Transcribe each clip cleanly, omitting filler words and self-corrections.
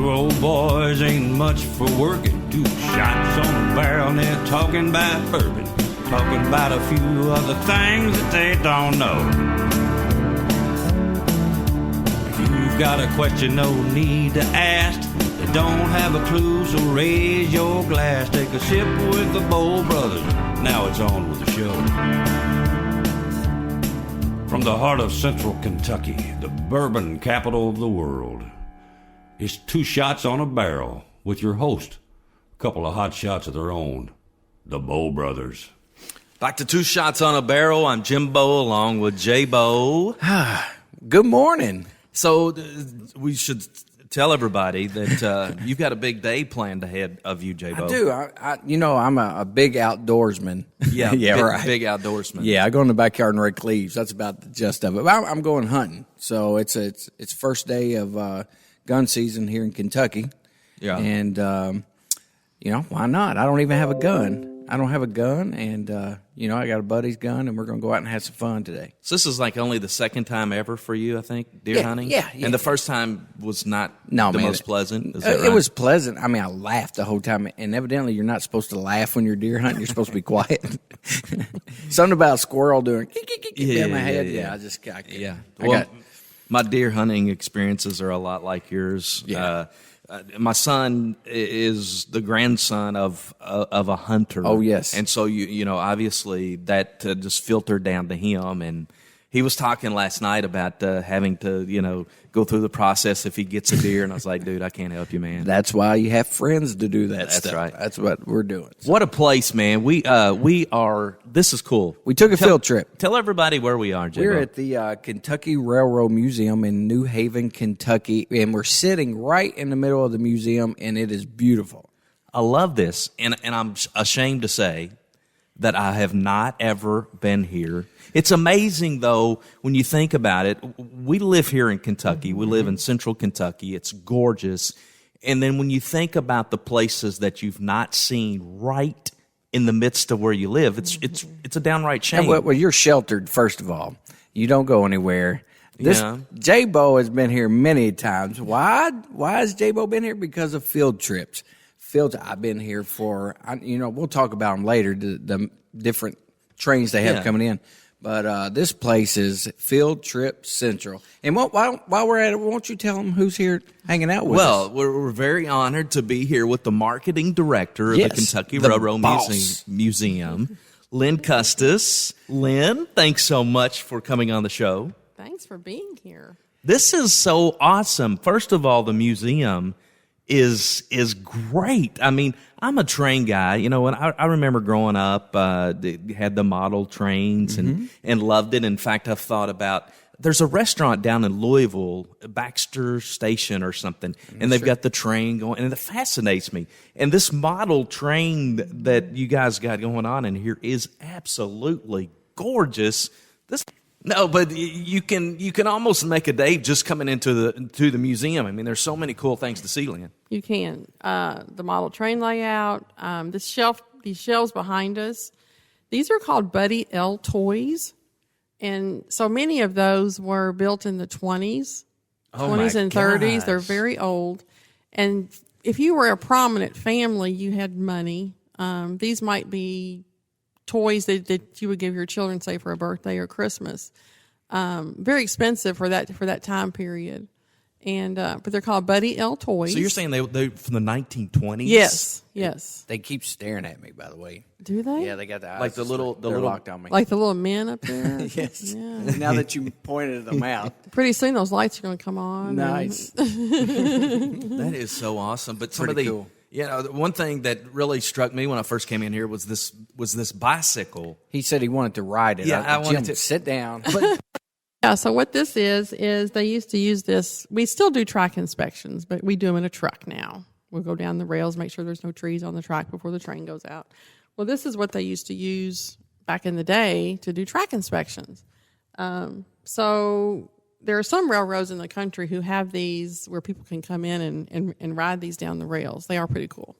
old boys ain't much for working. 2 shots on a barrel and they're talking about bourbon. Talking about a few other things that they don't know. If you've got a question, no need to ask. They don't have a clue, so raise your glass. Take a sip with the Bowl Brothers. Now it's on with the show. From the heart of central Kentucky, the bourbon capital of the world, it's 2 shots on a barrel with your host. A couple of hot shots of their own, the Bowl Brothers. Back to 2 shots on a barrel. I'm Jimbo along with J-Bo. Good morning. So we should tell everybody that you've got a big day planned ahead of you, J-Bo. I do. I'm a big outdoorsman. Yeah, right. Big outdoorsman. Yeah, I go in the backyard and rake leaves. That's about the gist of it. But I'm going hunting, so it's first day of gun season here in Kentucky. Yeah, and why not? I don't even have a gun. I don't have a gun, and I got a buddy's gun, and we're going to go out and have some fun today. So this is like only the second time ever for you, I think, deer hunting? Yeah. And the first time was not most pleasant? Is that right? It was pleasant. I mean, I laughed the whole time, and evidently you're not supposed to laugh when you're deer hunting. You're supposed to be quiet. Something about a squirrel doing down my head. Yeah. Well, my deer hunting experiences are a lot like yours. Yeah. My son is the grandson of a hunter. Oh, yes. And so, obviously that just filtered down to him. And he was talking last night about having to, go through the process if he gets a deer. And I was like, dude, I can't help you, man. That's why you have friends to do that stuff. That's right. That's what we're doing. What a place, man. We are, this is cool. We took a field trip. Tell everybody where we are, Jay. We're at the Kentucky Railroad Museum in New Haven, Kentucky, and we're sitting right in the middle of the museum, and it is beautiful. I love this, and I'm ashamed to say that I have not ever been here. It's amazing, though, when you think about it. We live here in Kentucky. We live in central Kentucky. It's gorgeous. And then when you think about the places that you've not seen right in the midst of where you live, it's a downright shame. Well, you're sheltered, first of all. You don't go anywhere. J-Bo has been here many times. Why has J-Bo been here? Because of field trips. I've been here for, we'll talk about them later, the different trains they have coming in. But this place is Field Trip Central. And while we're at it, won't you tell them who's here hanging out with us? Well, we're very honored to be here with the Marketing Director of the Kentucky Railroad Museum, Lynn Kustes. Lynn, thanks so much for coming on the show. Thanks for being here. This is so awesome. First of all, the museum is great. I mean, I'm a train guy, and I remember growing up, had the model trains and loved it. In fact, I've thought about, there's a restaurant down in Louisville, Baxter Station or something, and they've got the train going, and it fascinates me. And this model train that you guys got going on in here is absolutely gorgeous. No, but you can almost make a day just coming into the museum. I mean, there's so many cool things to see, Lynn. You can. The model train layout, these shelves behind us, these are called Buddy L toys. And so many of those were built in the 20s and 30s. They're very old. And if you were a prominent family, you had money. These might be toys that you would give your children, say, for a birthday or Christmas. Very expensive for that time period. And but they're called Buddy L toys. So you're saying they're from the 1920s? Yes. They keep staring at me, by the way. Do they? Yeah, they got the eyes. Like the little locked on me. Like the little men up there? Yes. Yeah. Now that you pointed them out. Pretty soon those lights are going to come on. Nice. That is so awesome. But cool. One thing that really struck me when I first came in here was this bicycle. He said he wanted to ride it. Yeah, I wanted to sit down. Yeah, so what this is they used to use this. We still do track inspections, but we do them in a truck now. We'll go down the rails, make sure there's no trees on the track before the train goes out. Well, this is what they used to use back in the day to do track inspections. So there are some railroads in the country who have these where people can come in and ride these down the rails. They are pretty cool.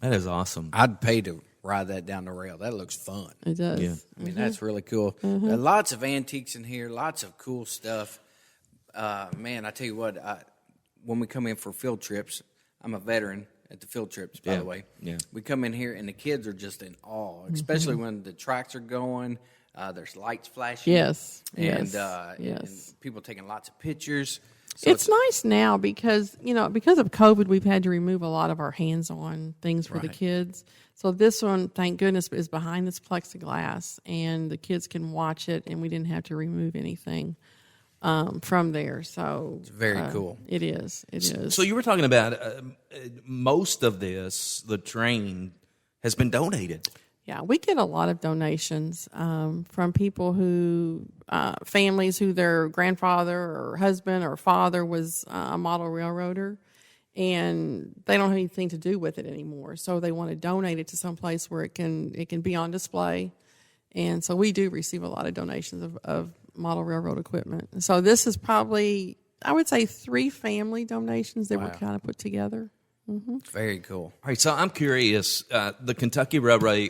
That is awesome. I'd pay to ride that down the rail. That looks fun. It does. Yeah. I mean, that's really cool. Lots of antiques in here, lots of cool stuff. Man, I tell you what, when we come in for field trips, I'm a veteran at the field trips, by the way. Yeah. We come in here, and the kids are just in awe, especially when the tracks are going. There's lights flashing. Yes. And, Yes. and people taking lots of pictures. So It's nice now because, because of COVID, we've had to remove a lot of our hands-on things for the kids. So this one, thank goodness, is behind this plexiglass, and the kids can watch it, and we didn't have to remove anything from there. So it's very cool. It is. It is. So you were talking about most of this, the train, has been donated. Yeah, we get a lot of donations from people who, families who their grandfather or husband or father was a model railroader, and they don't have anything to do with it anymore. So they want to donate it to some place where it can be on display. And so we do receive a lot of donations of model railroad equipment. And so this is probably, I would say, 3 family donations that were kind of put together. Very cool. All right, so I'm curious, the Kentucky Railway...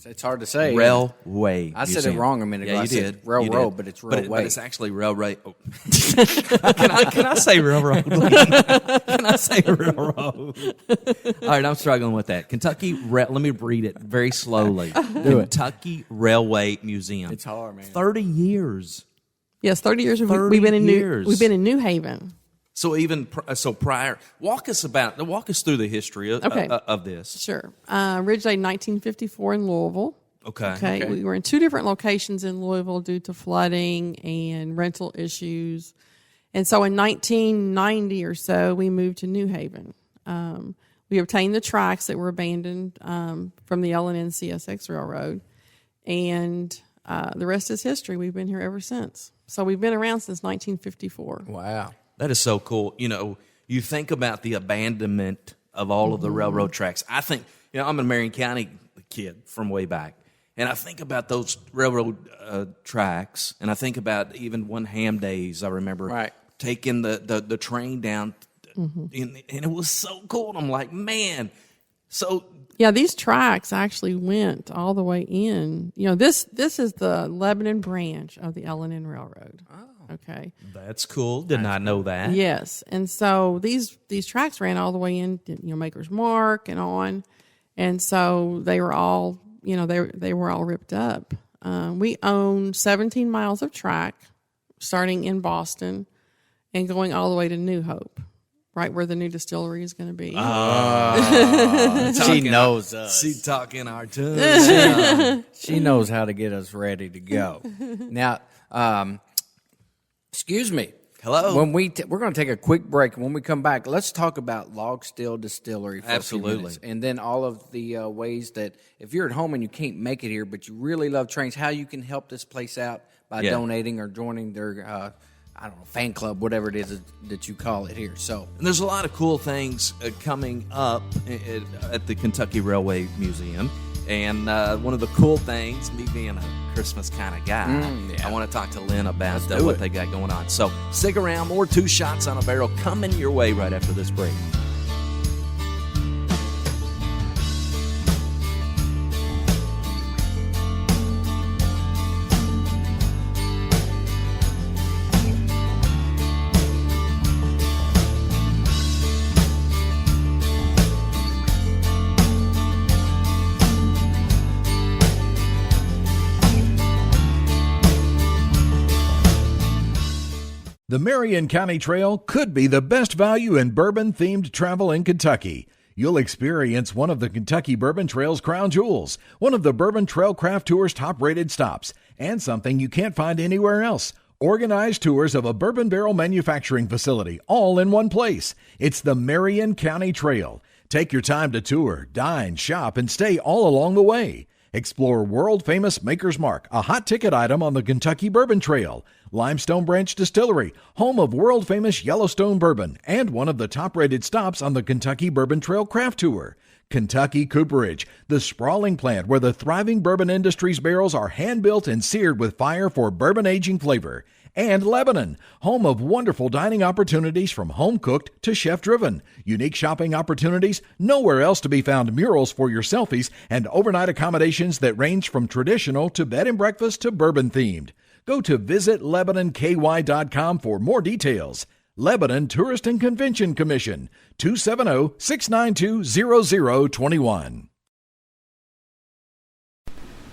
It's hard to say. Railway. I said it wrong a minute ago. Yeah, I you said did. railroad, You did. but it's railway. But it's actually railway. Oh. Can I say railroad? Can I say railroad? All right, I'm struggling with that. Let me read it very slowly. Kentucky Railway Museum. It's hard, man. 30 years. Yes, 30 years. 30 we've been in years. We've been in New Haven. So prior, walk us through the history of this. Sure. Originated in 1954 in Louisville. Okay. We were in 2 different locations in Louisville due to flooding and rental issues. And so in 1990 or so, we moved to New Haven. We obtained the tracks that were abandoned from the L&N CSX Railroad. And the rest is history. We've been here ever since. So we've been around since 1954. Wow. That is so cool. You think about the abandonment of all of the railroad tracks. I think, I'm a Marion County kid from way back, and I think about those railroad tracks, and I think about even one ham days. I remember taking the train down, and it was so cool. And I'm like, man, so... Yeah, these tracks actually went all the way in. This is the Lebanon branch of the L&N Railroad. Oh. Okay. That's cool. Did not know that. Yes. And so these tracks ran all the way in, Maker's Mark and on. And so they were all, they were all ripped up. We own 17 miles of track starting in Boston and going all the way to New Hope, right where the new distillery is going to be. She knows us. She's talking our tongue. She knows how to get us ready to go. Now, excuse me. Hello. When we're going to take a quick break, and when we come back, let's talk about Log Still Distillery for Absolutely. a few minutes, and then all of the ways that if you're at home and you can't make it here, but you really love trains, how you can help this place out by donating or joining their fan club, whatever it is that you call it here. So, and there's a lot of cool things coming up at the Kentucky Railway Museum. And one of the cool things, me being a Christmas kind of guy, I want to talk to Lynn about what they got going on. So stick around. More 2 Shots on a Barrel coming your way right after this break. The Marion County Trail could be the best value in bourbon-themed travel in Kentucky. You'll experience one of the Kentucky Bourbon Trail's crown jewels, one of the Bourbon Trail Craft Tour's top-rated stops, and something you can't find anywhere else. Organized tours of a bourbon barrel manufacturing facility, all in one place. It's the Marion County Trail. Take your time to tour, dine, shop, and stay all along the way. Explore world-famous Maker's Mark, a hot ticket item on the Kentucky Bourbon Trail. Limestone Branch Distillery, home of world-famous Yellowstone bourbon, and one of the top-rated stops on the Kentucky Bourbon Trail Craft Tour. Kentucky Cooperage, the sprawling plant where the thriving bourbon industry's barrels are hand-built and seared with fire for bourbon aging flavor. And Lebanon, home of wonderful dining opportunities from home-cooked to chef-driven. Unique shopping opportunities, nowhere else to be found murals for your selfies, and overnight accommodations that range from traditional to bed and breakfast to bourbon-themed. Go to visitlebanonky.com for more details. Lebanon Tourist and Convention Commission, 270-692-0021.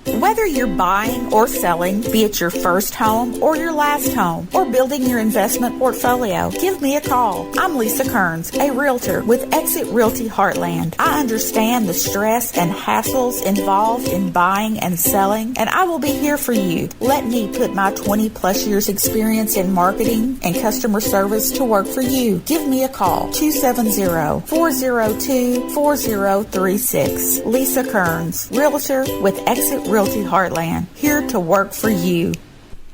Whether you're buying or selling, be it your first home or your last home, or building your investment portfolio, give me a call. I'm Lisa Kearns, a realtor with Exit Realty Heartland. I understand the stress and hassles involved in buying and selling, and I will be here for you. Let me put my 20-plus years experience in marketing and customer service to work for you. Give me a call, 270-402-4036. Lisa Kearns, realtor with Exit Realty Heartland, here to work for you.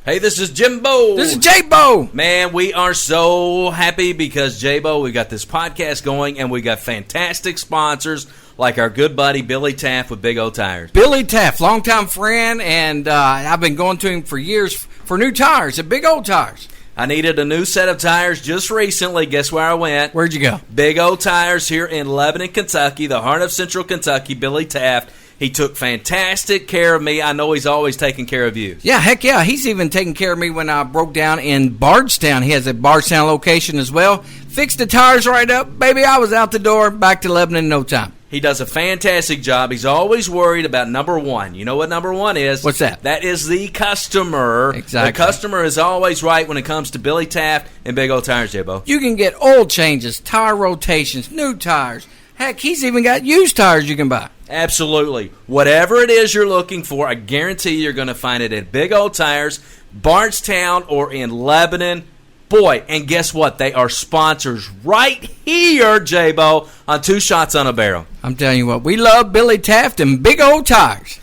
Hey, this is Jimbo. This is J-Bo. Man, we are so happy because, J-Bo, we got this podcast going, and we got fantastic sponsors like our good buddy Billy Taft with Big O Tires. Billy Taft, longtime friend, and I've been going to him for years for new tires at Big O Tires. I needed a new set of tires just recently. Guess where I went? Where'd you go? Big O Tires here in Lebanon, Kentucky, the heart of Central Kentucky. Billy Taft. He took fantastic care of me. I know he's always taking care of you. Yeah, heck yeah. He's even taking care of me when I broke down in Bardstown. He has a Bardstown location as well. Fixed the tires right up. Baby, I was out the door, back to Lebanon in no time. He does a fantastic job. He's always worried about number one. You know what number one is? What's that? That is the customer. Exactly. The customer is always right when it comes to Billy Taft and Big O Tires, J-Bo. You can get oil changes, tire rotations, new tires. Heck, he's even got used tires you can buy. Absolutely. Whatever it is you're looking for, I guarantee you're going to find it at Big O Tires, Bardstown, or in Lebanon. Boy, and guess what? They are sponsors right here, J-Bo, on Two Shots on a Barrel. I'm telling you what, we love Billy Taft and Big O Tires.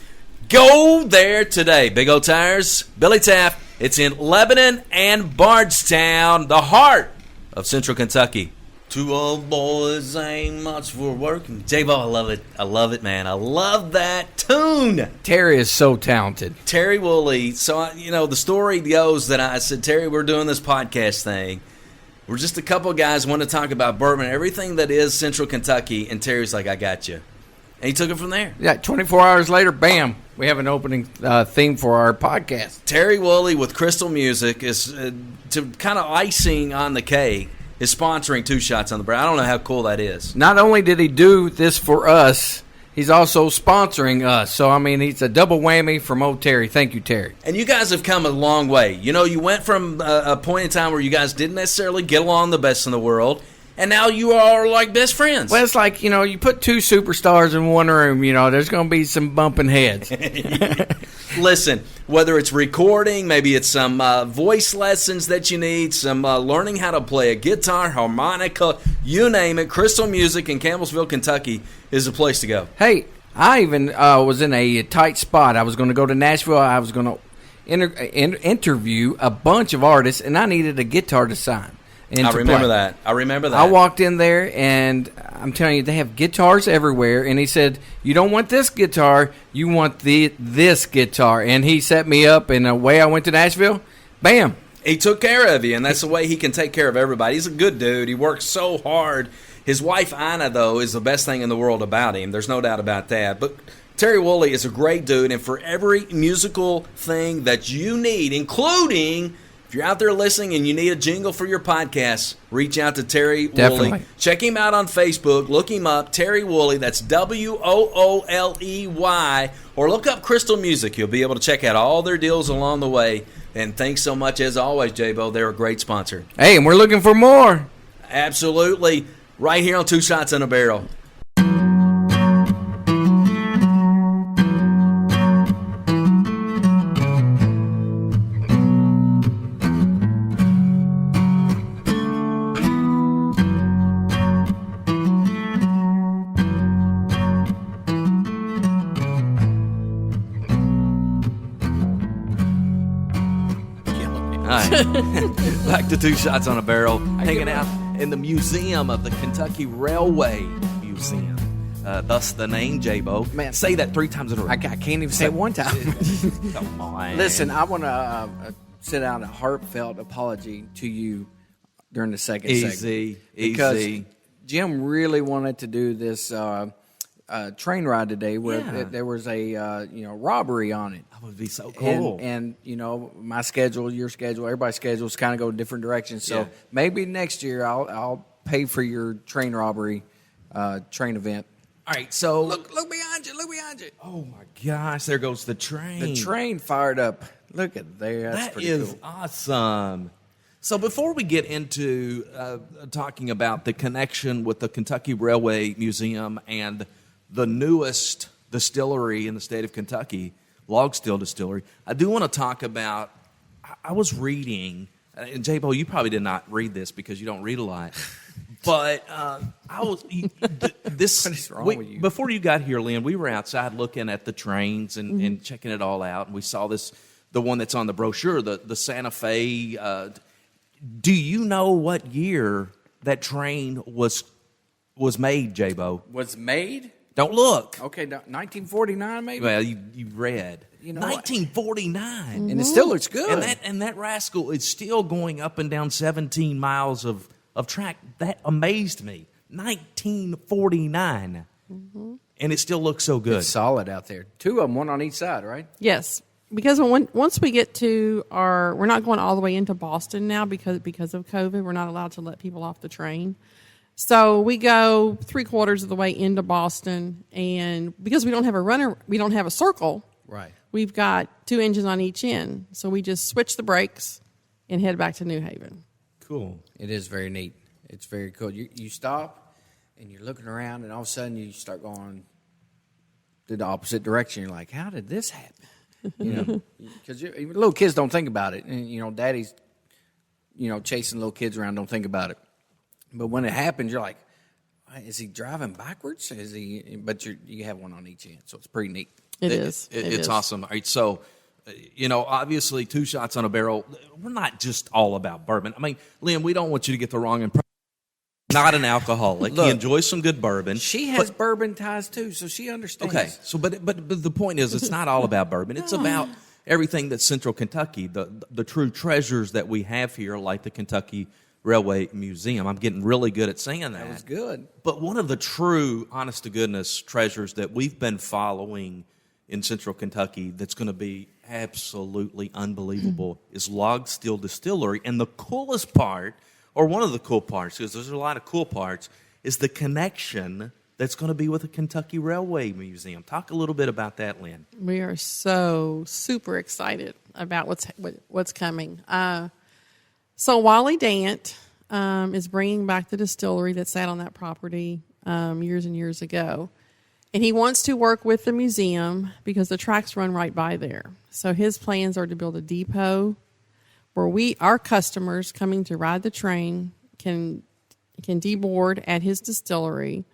Go there today. Big O Tires, Billy Taft. It's in Lebanon and Bardstown, the heart of Central Kentucky. Two old boys ain't much for working. J-Bo, I love it. I love it, man. I love that tune. Terry is so talented. Terry Woolley. So, the story goes that I said, Terry, we're doing this podcast thing. We're just a couple of guys want to talk about bourbon, everything that is Central Kentucky. And Terry's like, I got you. And he took it from there. Yeah, 24 hours later, bam, we have an opening theme for our podcast. Terry Woolley with Crystal Music is to kind of icing on the cake. Is sponsoring Two Shots on the Barrel. I don't know how cool that is. Not only did he do this for us, he's also sponsoring us. So, I mean, it's a double whammy from old Terry. Thank you, Terry. And you guys have come a long way. You went from a point in time where you guys didn't necessarily get along the best in the world, and now you are like best friends. Well, it's like, you put two superstars in one room, there's going to be some bumping heads. Listen, whether it's recording, maybe it's some voice lessons that you need, some learning how to play a guitar, harmonica, you name it, Crystal Music in Campbellsville, Kentucky is the place to go. Hey, I even was in a tight spot. I was going to go to Nashville. I was going to interview a bunch of artists, and I needed a guitar to sign. I remember that. I walked in there, and I'm telling you, they have guitars everywhere. And he said, you don't want this guitar, you want this guitar. And he set me up, and away I went to Nashville. Bam. He took care of you, and that's the way he can take care of everybody. He's a good dude. He works so hard. His wife, Ina, though, is the best thing in the world about him. There's no doubt about that. But Terry Woolley is a great dude, and for every musical thing that you need, including... if you're out there listening and you need a jingle for your podcast, reach out to Terry Woolley. Check him out on Facebook. Look him up, Terry Woolley. That's Wooley. Or look up Crystal Music. You'll be able to check out all their deals along the way. And thanks so much, as always, J-Bo. They're a great sponsor. Hey, and we're looking for more. Absolutely. Right here on Two Shots in a Barrel. Back to Two Shots on a Barrel, hanging out in the museum of the Kentucky Railway Museum. Thus the name, J-Bo. Man, say that 3 times in a row. I can't even say it one time. Come on. Listen, I want to send out a heartfelt apology to you during the second segment. Easy. Because Jim really wanted to do this train ride today where Yeah. there was a robbery on it. That would be so cool. And my schedule, your schedule, everybody's schedules kind of go different directions. So Yeah. maybe next year I'll pay for your train robbery train event. All right, so Look behind you! Look behind you! oh my gosh, there goes the train. The train fired up. Look at there. That's That pretty is cool. awesome. So before we get into talking about the connection with the Kentucky Railway Museum and the newest distillery in the state of Kentucky, Log Still Distillery, I do want to talk about, I was reading, and J-Bo, you probably did not read this because you don't read a lot, but I was, this, What is wrong with you? before you got here, Lynn, we were outside looking at the trains and checking it all out, and we saw this, the one that's on the brochure, the Santa Fe. Do you know what year that train was made, J-Bo? Was made? Don't look. Okay, 1949 maybe. Well, you read. You know what? 1949. And it still looks good. And that rascal is still going up and down 17 miles of track. That amazed me. 1949. And it still looks so good. It's solid out there. Two of them, one on each side, right? Yes, because once we get to we're not going all the way into Boston now because of COVID. We're not allowed to let people off the train. So we go 3/4 of the way into Boston, and because we don't have a circle. Right. We've got 2 engines on each end, so we just switch the brakes and head back to New Haven. Cool. It is very neat. It's very cool. You stop and you're looking around, and all of a sudden you start going to the opposite direction. You're like, how did this happen? Because little kids don't think about it, and daddy's chasing little kids around, don't think about it. But when it happens, you're like, is he driving backwards? Is he? But you have one on each end, so it's pretty neat. It is. It's awesome. All right, so, obviously 2 shots on a barrel. We're not just all about bourbon. I mean, Lynn, we don't want you to get the wrong impression. Not an alcoholic. Look, he enjoys some good bourbon. She has bourbon ties too, so she understands. Okay, so but the point is, it's not all about bourbon. It's about everything that's Central Kentucky, the true treasures that we have here, like the Kentucky Railway Museum. I'm getting really good at saying that. That was good. But one of the true, honest to goodness treasures that we've been following in Central Kentucky that's going to be absolutely unbelievable is Log Still Distillery. And the coolest part, or one of the cool parts, because there's a lot of cool parts, is the connection that's going to be with the Kentucky Railway Museum. Talk a little bit about that, Lynn. We are so super excited about what's coming. So Wally Dant is bringing back the distillery that sat on that property years and years ago. And he wants to work with the museum because the tracks run right by there. So his plans are to build a depot where our customers coming to ride the train can deboard at his distillery.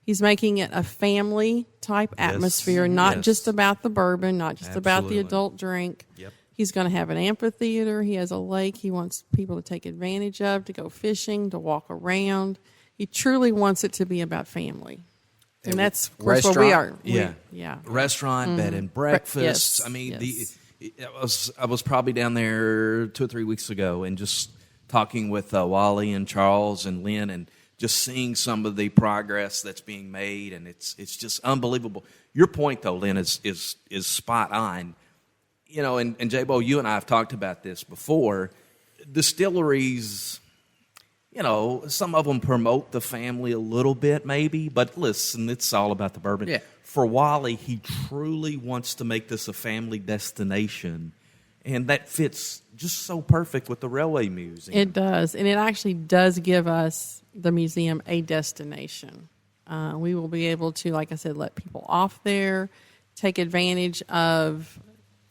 He's making it a family type atmosphere, not just about the bourbon, not just about the adult drink. Yep. He's going to have an amphitheater. He has a lake he wants people to take advantage of, to go fishing, to walk around. He truly wants it to be about family. And that's, of course, where we are. Yeah. Restaurant, bed and breakfast. Yes, I mean, yes. I was probably down there 2 or 3 weeks ago and just talking with Wally and Charles and Lynn and just seeing some of the progress that's being made, and it's just unbelievable. Your point, though, Lynn, is spot on. And J-Bo, you and I have talked about this before. Distilleries, some of them promote the family a little bit, maybe, but listen, it's all about the bourbon. Yeah. For Wally, he truly wants to make this a family destination, and that fits just so perfect with the Railway Museum. It does, and it actually does give us, the museum, a destination. We will be able to, like I said, let people off there, take advantage of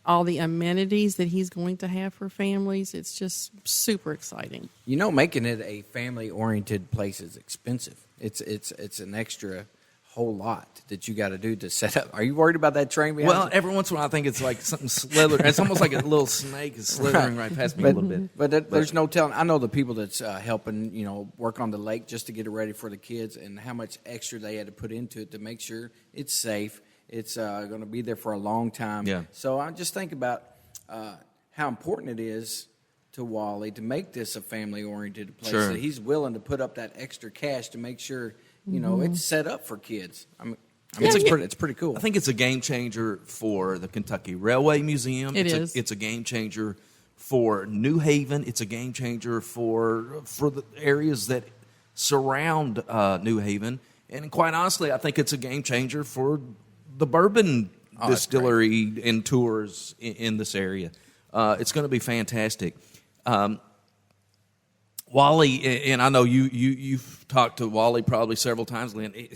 all the amenities that he's going to have for families. It's just super exciting. Making it a family-oriented place is expensive. It's an extra whole lot that you got to do to set up. Are you worried about that train behind you? Every once in a while I think it's like something slithering. It's almost like a little snake is slithering right past me a little bit. But there's no telling. I know the people that's helping, work on the lake just to get it ready for the kids, and how much extra they had to put into it to make sure it's safe. It's going to be there for a long time. Yeah. So I just think about how important it is to Wally to make this a family-oriented place. Sure. That he's willing to put up that extra cash to make sure, it's set up for kids. I mean, it's pretty cool. I think it's a game changer for the Kentucky Railway Museum. It's a game changer for New Haven. It's a game changer for the areas that surround New Haven. And quite honestly, I think it's a game changer for the bourbon distillery and tours in this area. It's going to be fantastic. Wally, and I know you've talked to Wally probably several times, Lynn.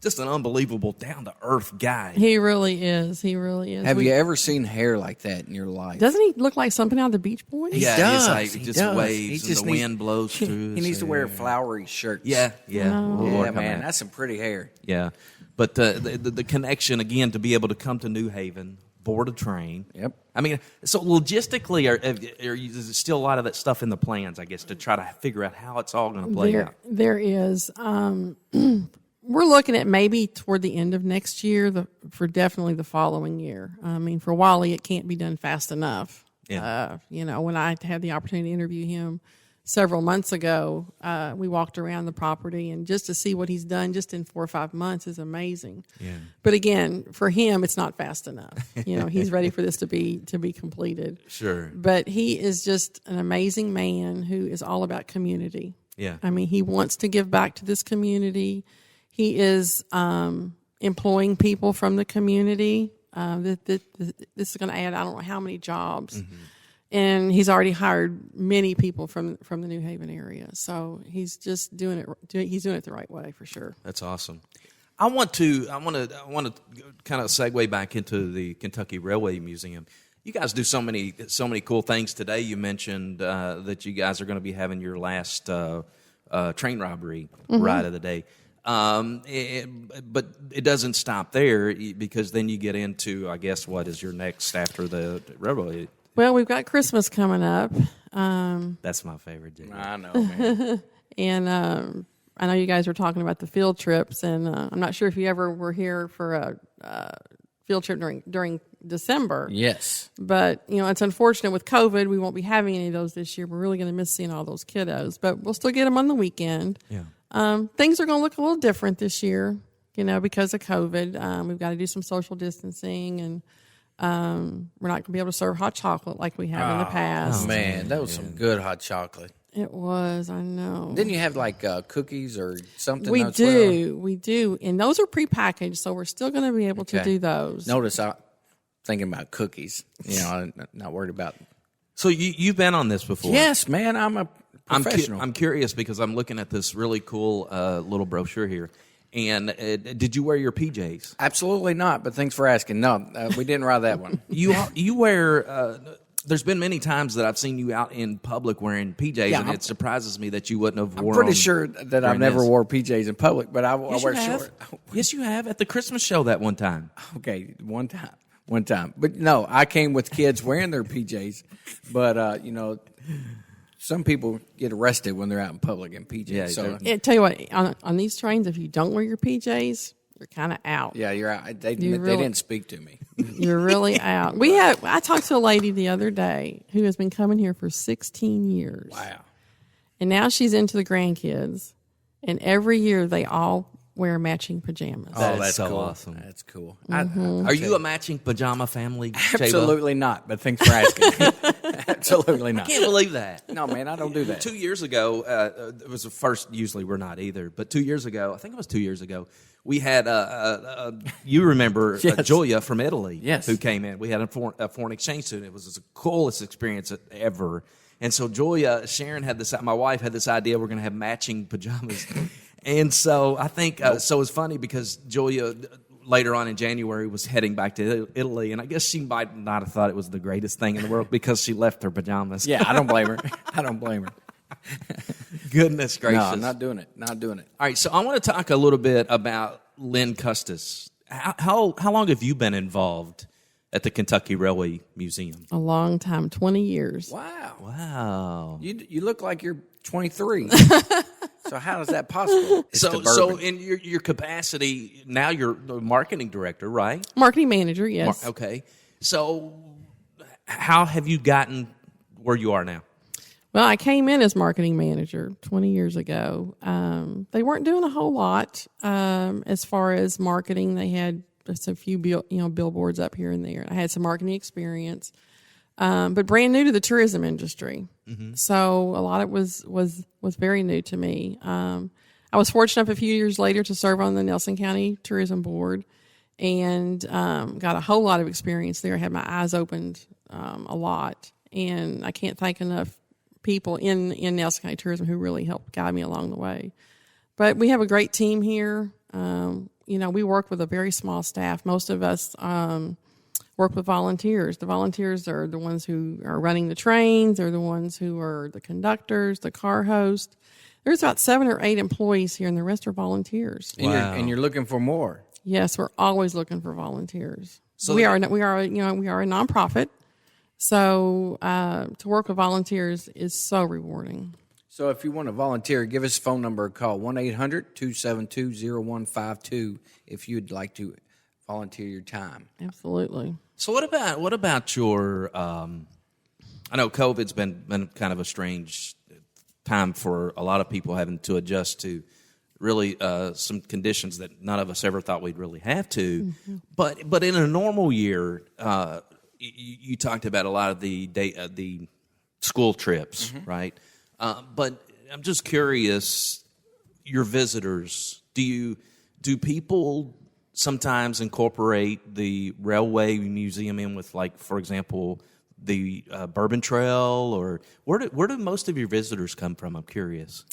Just an unbelievable, down-to-earth guy. He really is. He really is. Have you ever seen hair like that in your life? Doesn't he look like something out of the Beach Boys? Yeah, does. He He just does. waves He just and the wind blows through. He needs to wear flowery shirts. Yeah. Yeah, Lord, man, that's some pretty hair. Yeah, but the connection again to be able to come to New Haven, board a train. Yep. I mean, so logistically, is there still a lot of that stuff in the plans? I guess to try to figure out how it's all going to play out. There is. We're looking at maybe toward the end of next year, for definitely the following year. I mean, for Wally, it can't be done fast enough. Yeah. When I had the opportunity to interview him several months ago, we walked around the property, and just to see what he's done just in 4 or 5 months is amazing. Yeah. But again, for him, it's not fast enough. He's ready for this to be completed. Sure. But he is just an amazing man who is all about community. Yeah. I mean, he wants to give back to this community. He is employing people from the community. This is going to add, I don't know how many jobs. Mm-hmm. And he's already hired many people from the New Haven area. So he's just doing it the right way for sure. That's awesome. I want to kind of segue back into the Kentucky Railway Museum. You guys do so many cool things today. You mentioned that you guys are going to be having your last train robbery ride of the day. But it doesn't stop there, because then you get into, I guess, what is your next after the railroad? Well, we've got Christmas coming up. That's my favorite day. I know, man. And I know you guys were talking about the field trips, and I'm not sure if you ever were here for a field trip during December. Yes. But, it's unfortunate with COVID, we won't be having any of those this year. We're really going to miss seeing all those kiddos, but we'll still get them on the weekend. Yeah. Things are going to look a little different this year, because of COVID. We've got to do some social distancing, and we're not going to be able to serve hot chocolate like we have in the past. Oh, man, that was some good hot chocolate. It was, I know. Didn't you have like cookies or something? We do. And those are prepackaged, so we're still going to be able to do those. Notice I'm thinking about cookies. I'm not worried about. So you've been on this before? Yes, man. I'm a professional. I'm curious because I'm looking at this really cool little brochure here. And did you wear your PJs? Absolutely not, but thanks for asking. No, we didn't ride that one. You wear... there's been many times that I've seen you out in public wearing PJs, and it surprises me that you wouldn't have worn them. I'm pretty sure that I've never wore PJs in public, but I wear short. Yes, you have. At the Christmas show that one time. Okay, one time. But no, I came with kids wearing their PJs, but, some people get arrested when they're out in public in PJs. Yeah, so tell you what, on these trains, if you don't wear your PJs, you're kind of out. Yeah, you're out. They didn't speak to me. You're really out. I talked to a lady the other day who has been coming here for 16 years. Wow. And now she's into the grandkids, and every year they all wear matching pajamas. That's so cool. Awesome. That's cool. Are you a matching pajama family? Absolutely not, but thanks for asking. Absolutely not. I can't believe that. No, man, I don't do that. 2 years ago, it was the first, usually we're not either, but 2 years ago, I think it was 2 years ago, we had, you remember Yes. Julia from Italy, Yes. who came in. We had a foreign exchange student. It was the coolest experience ever. And so Julia, Sharon my wife had this idea we're going to have matching pajamas. And so I think, so it's funny because Julia later on in January was heading back to Italy, and I guess she might not have thought it was the greatest thing in the world because she left her pajamas. Yeah, I don't blame her. Goodness gracious. No, I'm not doing it. All right, so I want to talk a little bit about Lynn Kustes. How long have you been involved at the Kentucky Railway Museum? A long time, 20 years. Wow. You look like you're 23. So how is that possible? So in your capacity, now you're the marketing director, right? Marketing manager, yes. Okay. So how have you gotten where you are now? Well, I came in as marketing manager 20 years ago. They weren't doing a whole lot as far as marketing. They had just a few billboards up here and there. I had some marketing experience, but brand new to the tourism industry. Mm-hmm. So a lot of it was very new to me. I was fortunate enough a few years later to serve on the Nelson County Tourism Board, and got a whole lot of experience there. I had my eyes opened a lot, and I can't thank enough people in Nelson County Tourism who really helped guide me along the way. But we have a great team here. We work with a very small staff. Most of us work with volunteers. The volunteers are the ones who are running the trains. They're the ones who are the conductors, the car host. There's about 7 or 8 employees here, and the rest are volunteers. Wow. And you're looking for more. Yes, we're always looking for volunteers. So we are a nonprofit. So to work with volunteers is so rewarding. So if you want to volunteer, give us a phone number. Call 1-800-272-0152 if you'd like to volunteer your time. Absolutely. So what about your? I know COVID's been kind of a strange time for a lot of people having to adjust to really some conditions that none of us ever thought we'd really have to. Mm-hmm. But in a normal year. You talked about a lot of the school trips, mm-hmm. right? But I'm just curious, your visitors, do people sometimes incorporate the railway museum in with, like, for example, the Bourbon Trail, or where do most of your visitors come from? I'm curious.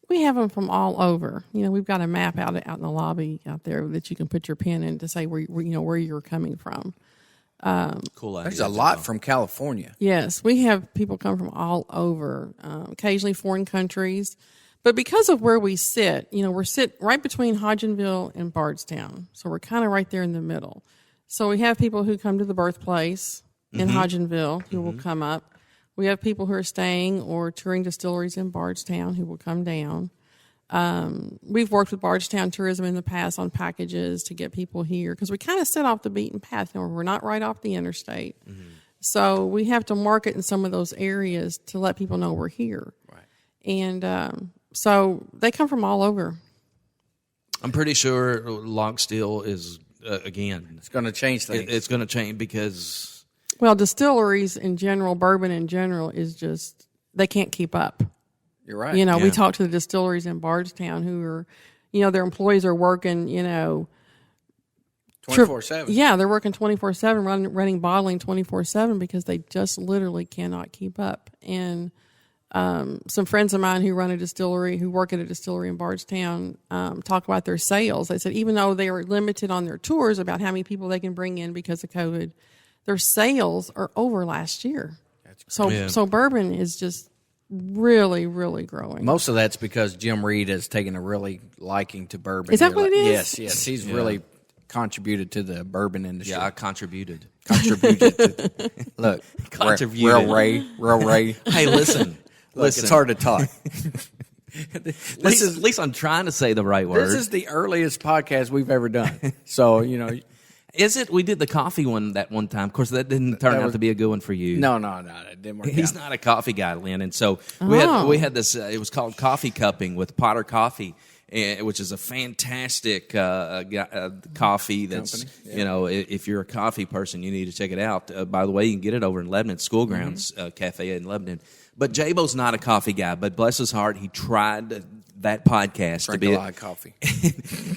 We have them from all over. We've got a map out in the lobby out there that you can put your pen in to say where you're coming from. Cool idea. There's a lot from California. Yes, we have people come from all over, occasionally foreign countries. But because of where we sit, we're right between Hodgenville and Bardstown. So we're kind of right there in the middle. So we have people who come to the birthplace in mm-hmm. Hodgenville who mm-hmm. will come up. We have people who are staying or touring distilleries in Bardstown who will come down. We've worked with Bardstown Tourism in the past on packages to get people here because we kind of set off the beaten path. We're not right off the interstate. Mm-hmm. So we have to market in some of those areas to let people know we're here. Right. And so they come from all over. I'm pretty sure Log Still is, again... It's going to change things. It's going to change because... Well, distilleries in general, bourbon in general, is just, they can't keep up. You're right. We talk to the distilleries in Bardstown who are, their employees are working, 24/7. Yeah, they're working 24/7, running bottling 24/7 because they just literally cannot keep up. And some friends of mine who work at a distillery in Bardstown, talk about their sales. They said even though they are limited on their tours about how many people they can bring in because of COVID, their sales are over last year. So bourbon is just really, really growing. Most of that's because Jim Reed has taken a really liking to bourbon. Is that what it is? Yes. He's really contributed to the bourbon industry. Yeah, I contributed. Look, contributed. Real Ray. Hey, listen. It's hard to talk. At least I'm trying to say the right word. This is the earliest podcast we've ever done. So, Is it? We did the coffee one that one time. Of course, that didn't turn out to be a good one for you. No, it didn't work out. He's not a coffee guy, Lynn. And so we had this, it was called Coffee Cupping with Potter Coffee, which is a fantastic coffee that's, if you're a coffee person, you need to check it out. By the way, you can get it over in Lebanon, School Grounds Cafe in Lebanon. But J-Bo's not a coffee guy, but bless his heart, he tried that podcast to be a lot of coffee.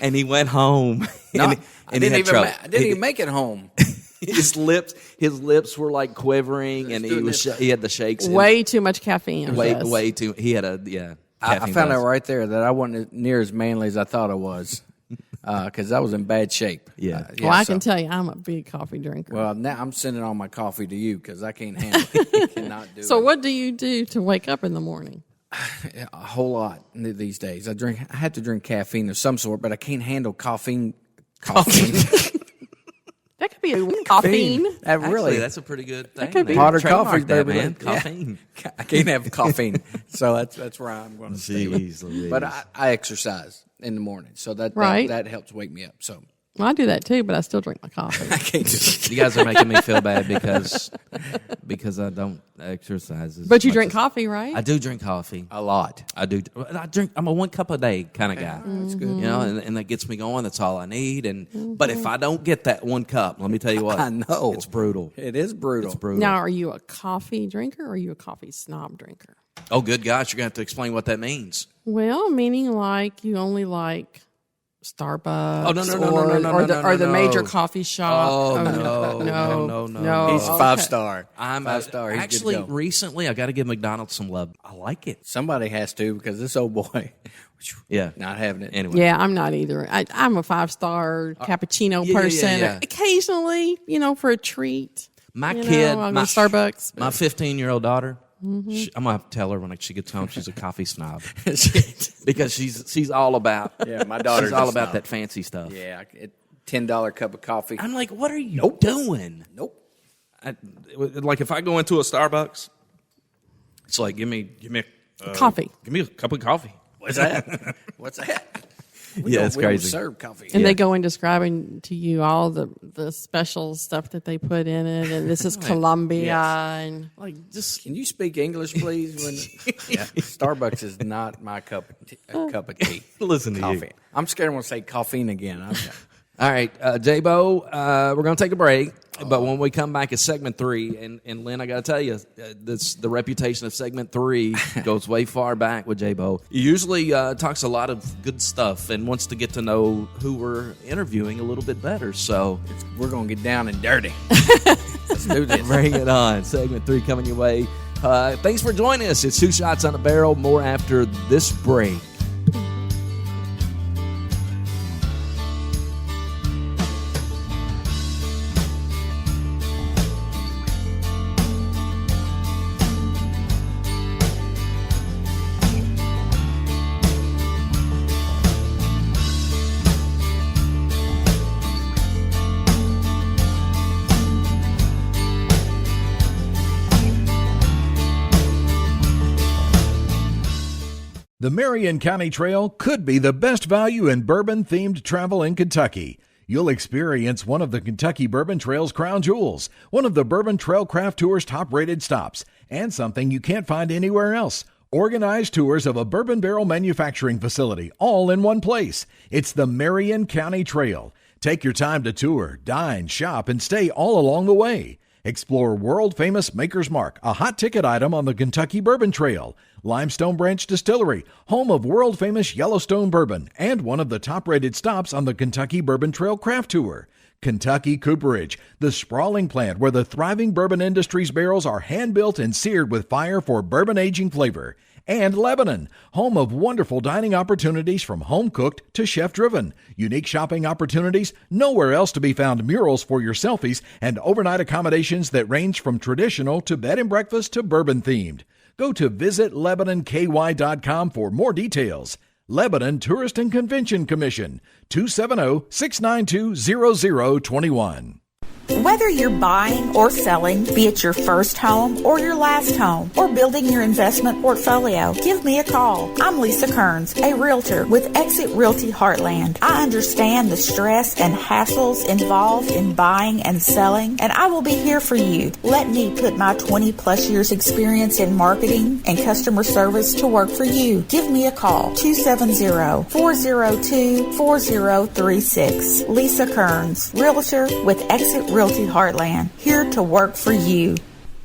And he went home. I didn't even make it home. His lips were like quivering, and he had the shakes. Way too much caffeine. Way too. He had I found out right there that I wasn't near as manly as I thought I was, because I was in bad shape. Yeah. I can tell you, I'm a big coffee drinker. Well, now I'm sending all my coffee to you because I can't handle it. Cannot do it. So, what do you do to wake up in the morning? A whole lot these days. I have to drink caffeine of some sort, but I can't handle caffeine. That could be a caffeine. Actually, that's a pretty good thing. That could be Potter Coffee, baby. Man. Caffeine. Yeah. I can't have caffeine, so that's where I'm going to stay. But I exercise in the morning, so that helps wake me up. So Well, I do that too, but I still drink my coffee. I can't do You guys are making me feel bad because I don't exercise. But you drink coffee, right? I do drink coffee. a lot. I do. I drink. I'm a 1 cup a day kind of guy. That's good. You know, and that gets me going. That's all I need. But if I don't get that 1 cup, let me tell you what. I know. It's brutal. It is brutal. It's brutal. Now, are you a coffee drinker or are you a coffee snob drinker? Oh, good gosh, you're gonna have to explain what that means. Well, meaning like you only like Starbucks. Oh, no, or the no. major coffee shop. Oh, no. He's a 5-star. I'm 5-star. He's actually good to go. recently. I got to give McDonald's some love. I like it. Somebody has to because this old boy, Yeah. not having it. Anyway. Yeah, I'm not either. I'm a 5-star cappuccino yeah, person. yeah. Occasionally, for a treat. My You kid, know, I'll go my to Starbucks. My 15-year-old daughter. I'm gonna have to tell her when she gets home she's a coffee snob because she's all about. Yeah, my daughter's she's all a about snob. that fancy stuff. Yeah, $10 cup of coffee. I'm like, what are you doing? Nope. Like if I go into a Starbucks, it's like give me Coffee. Give me a cup of coffee. What's that? What's that? It's We don't crazy. serve coffee. And they go in describing to you all the special stuff that they put in it, and this is Colombia, Yes. and Like just Can you speak English, please? Starbucks is not my cup of tea. listen to Coffee. you. I'm scared I'm going to say caffeine again. All right, J-Bo, we're going to take a break. But when we come back, it's segment 3. And Lynn, I got to tell you, the reputation of segment 3 goes way far back with J-Bo. He usually talks a lot of good stuff and wants to get to know who we're interviewing a little bit better. So We're going to get down and dirty. Let's do this. bring it on. Segment 3 coming your way. Thanks for joining us. It's 2 Shots on a Barrel. More after this break. The Marion County Trail could be the best value in bourbon-themed travel in Kentucky. You'll experience one of the Kentucky Bourbon Trail's crown jewels, one of the Bourbon Trail Craft Tour's top-rated stops, and something you can't find anywhere else. Organized tours of a bourbon barrel manufacturing facility, all in one place. It's the Marion County Trail. Take your time to tour, dine, shop, and stay all along the way. Explore world-famous Maker's Mark, a hot ticket item on the Kentucky Bourbon Trail. Limestone Branch Distillery, home of world-famous Yellowstone bourbon, and one of the top-rated stops on the Kentucky Bourbon Trail Craft Tour. Kentucky Cooperage, the sprawling plant where the thriving bourbon industry's barrels are hand-built and seared with fire for bourbon aging flavor. And Lebanon, home of wonderful dining opportunities from home-cooked to chef-driven. Unique shopping opportunities, nowhere else to be found murals for your selfies, and overnight accommodations that range from traditional to bed and breakfast to bourbon-themed. Go to visitlebanonky.com for more details. Lebanon Tourist and Convention Commission, 270-692-0021. Whether you're buying or selling, be it your first home or your last home, or building your investment portfolio, give me a call. I'm Lisa Kearns, a realtor with Exit Realty Heartland. I understand the stress and hassles involved in buying and selling, and I will be here for you. Let me put my 20-plus years experience in marketing and customer service to work for you. Give me a call, 270-402-4036. Lisa Kearns, realtor with Exit Realty Heartland, here to work for you.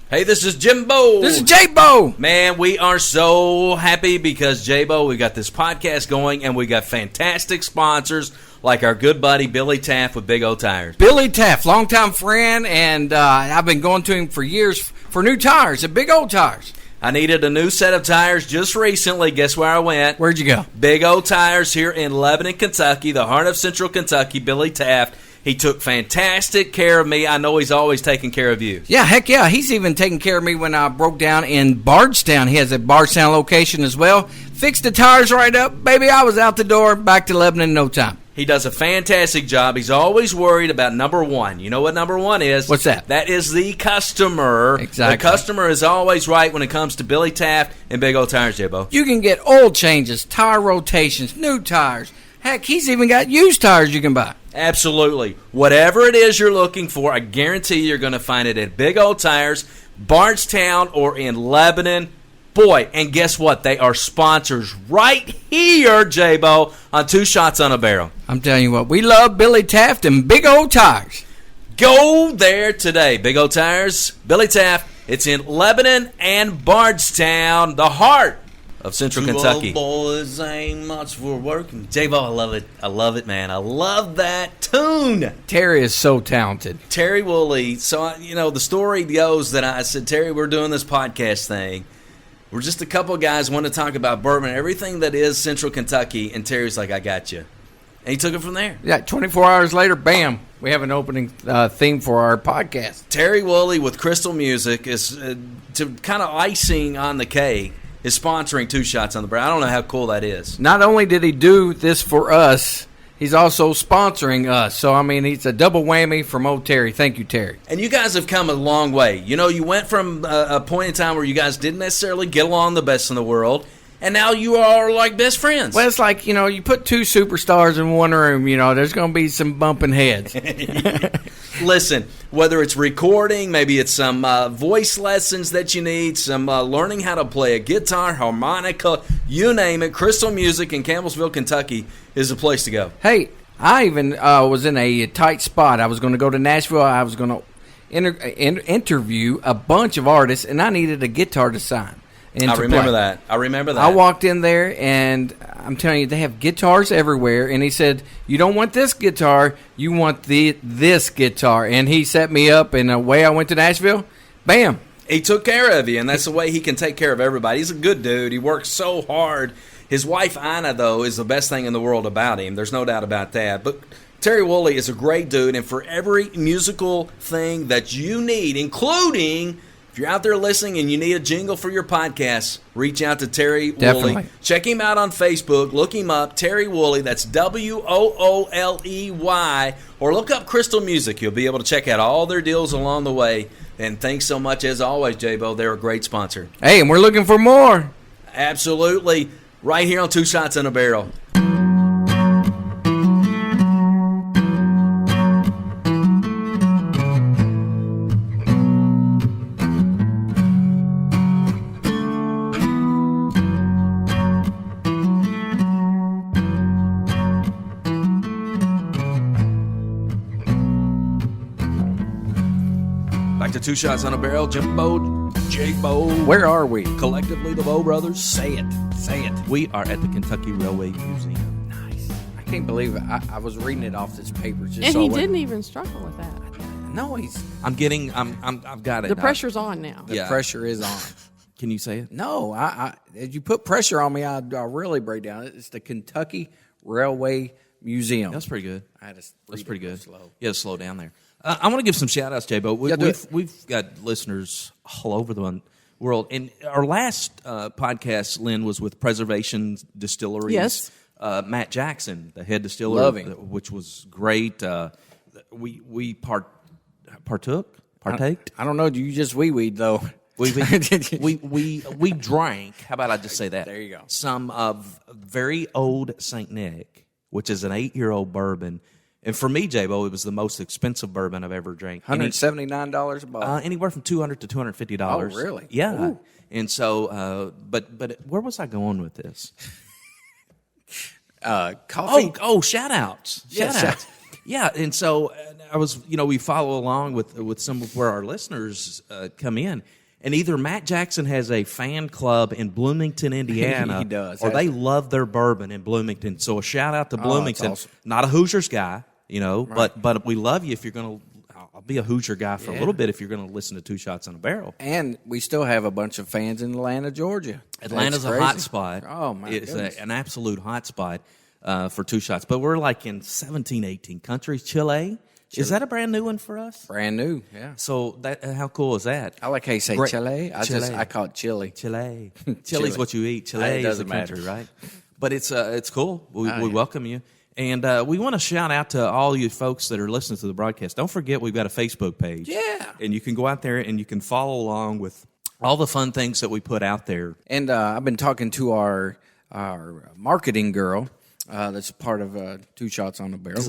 Hey, this is Jimbo. This is J-Bo. Man, we are so happy because, J-Bo, we got this podcast going and we got fantastic sponsors like our good buddy Billy Taft with Big O Tires. Billy Taft, longtime friend, and I've been going to him for years for new tires at Big O Tires. I needed a new set of tires just recently. Guess where I went? Where'd you go? Big O Tires here in Lebanon, Kentucky, the heart of Central Kentucky. Billy Taft. He took fantastic care of me. I know he's always taking care of you. Yeah, heck yeah. He's even taking care of me when I broke down in Bardstown. He has a Bardstown location as well. Fixed the tires right up. Baby, I was out the door, back to Lebanon in no time. He does a fantastic job. He's always worried about number one. You know what number one is? What's that? That is the customer. Exactly. The customer is always right when it comes to Billy Taft and Big O Tires, J-Bo. You can get oil changes, tire rotations, new tires. Heck, he's even got used tires you can buy. Absolutely. Whatever it is you're looking for, I guarantee you're going to find it at Big Old Tires, Bardstown, or in Lebanon. Boy, and guess what? They are sponsors right here, J-Bo, on Two Shots on a Barrel. I'm telling you what, we love Billy Taft and Big Old Tires. Go there today. Big Old Tires, Billy Taft. It's in Lebanon and Bardstown, the heart of Central Kentucky. Old boys ain't much for working. J-Bo, I love it. I love it, man. I love that tune. Terry is so talented. Terry Woolley. So, the story goes that I said, Terry, we're doing this podcast thing. We're just a couple of guys want to talk about bourbon, everything that is Central Kentucky. And Terry's like, I got you. And he took it from there. Yeah, 24 hours later, bam, we have an opening theme for our podcast. Terry Woolley with Crystal Music is to kind of icing on the cake. Is sponsoring Two Shots on the Barrel. I don't know how cool that is. Not only did he do this for us, he's also sponsoring us. So, I mean, it's a double whammy from old Terry. Thank you, Terry. And you guys have come a long way. You went from a point in time where you guys didn't necessarily get along the best in the world, and now you are like best friends. Well, it's like, you put two superstars in one room, there's going to be some bumping heads. Listen, whether it's recording, maybe it's some voice lessons that you need, some learning how to play a guitar, harmonica, you name it, Crystal Music in Campbellsville, Kentucky is the place to go. Hey, I even was in a tight spot. I was going to go to Nashville. I was going to interview a bunch of artists, and I needed a guitar to sign. I remember that. I walked in there, and I'm telling you, they have guitars everywhere. And he said, you don't want this guitar, you want this guitar. And he set me up, and away I went to Nashville. Bam. He took care of you, and that's the way he can take care of everybody. He's a good dude. He works so hard. His wife, Ina, though, is the best thing in the world about him. There's no doubt about that. But Terry Woolley is a great dude, and for every musical thing that you need, including... If you're out there listening and you need a jingle for your podcast, reach out to Terry Woolley. Check him out on Facebook. Look him up, Terry Woolley. That's Wooley. Or look up Crystal Music. You'll be able to check out all their deals along the way. And thanks so much, as always, J-Bo. They're a great sponsor. Hey, and we're looking for more. Absolutely. Right here on Two Shots in a Barrel. Two Shots on a Barrel, Jimbo, J-Bo. Where are we? Collectively, the Bow Brothers. Say it. We are at the Kentucky Railway Museum. Nice. I can't believe it. I was reading it off this paper. And he didn't even struggle with that. No, I've got it. The pressure's on now. The pressure is on. Can you say it? No, if you put pressure on me, I'll really break down. It's the Kentucky Railway Museum. That's pretty good. That's pretty good. Slow. You got to slow down there. I want to give some shout-outs, J-Bo. We've got listeners all over the world. And our last podcast, Lynn, was with Preservation Distillery. Yes. Matt Jackson, the head distiller. Love him. Which was great. We partaked? I don't know. Do you just wee-weed, though? We drank. How about I just say that? There you go. Some of very old St. Nick, which is an 8-year-old bourbon. And for me, J-Bo, it was the most expensive bourbon I've ever drank. $179 a bottle? Anywhere from $200 to $250. Oh, really? Yeah. Ooh. And so, but where was I going with this? Coffee? Oh, shout-outs. Yeah, Shout-outs. Yeah, and so I was, we follow along with some of where our listeners come in. And either Matt Jackson has a fan club in Bloomington, Indiana, He does, or they love their bourbon in Bloomington. So a shout out to Bloomington. Awesome. Not a Hoosiers guy, Right. but we love you if you're going to. I'll be a Hoosier guy for a little bit if you're going to listen to Two Shots on a Barrel. And we still have a bunch of fans in Atlanta, Georgia. Atlanta's a hot spot. Oh, my goodness. It's an absolute hot spot for Two Shots. But we're like in 17, 18 countries. Chile. Is that a brand new one for us? Brand new, yeah. So how cool is that? I like how you say Great. Chile. I call it chili. Chile. Chile's what you eat. Chile It is doesn't the country, matter. right? But it's cool. We yeah. welcome you. And we want to shout out to all you folks that are listening to the broadcast. Don't forget we've got a Facebook page. Yeah. And you can go out there and you can follow along with all the fun things that we put out there. And I've been talking to our marketing girl, That's part of Two Shots on the Barrel.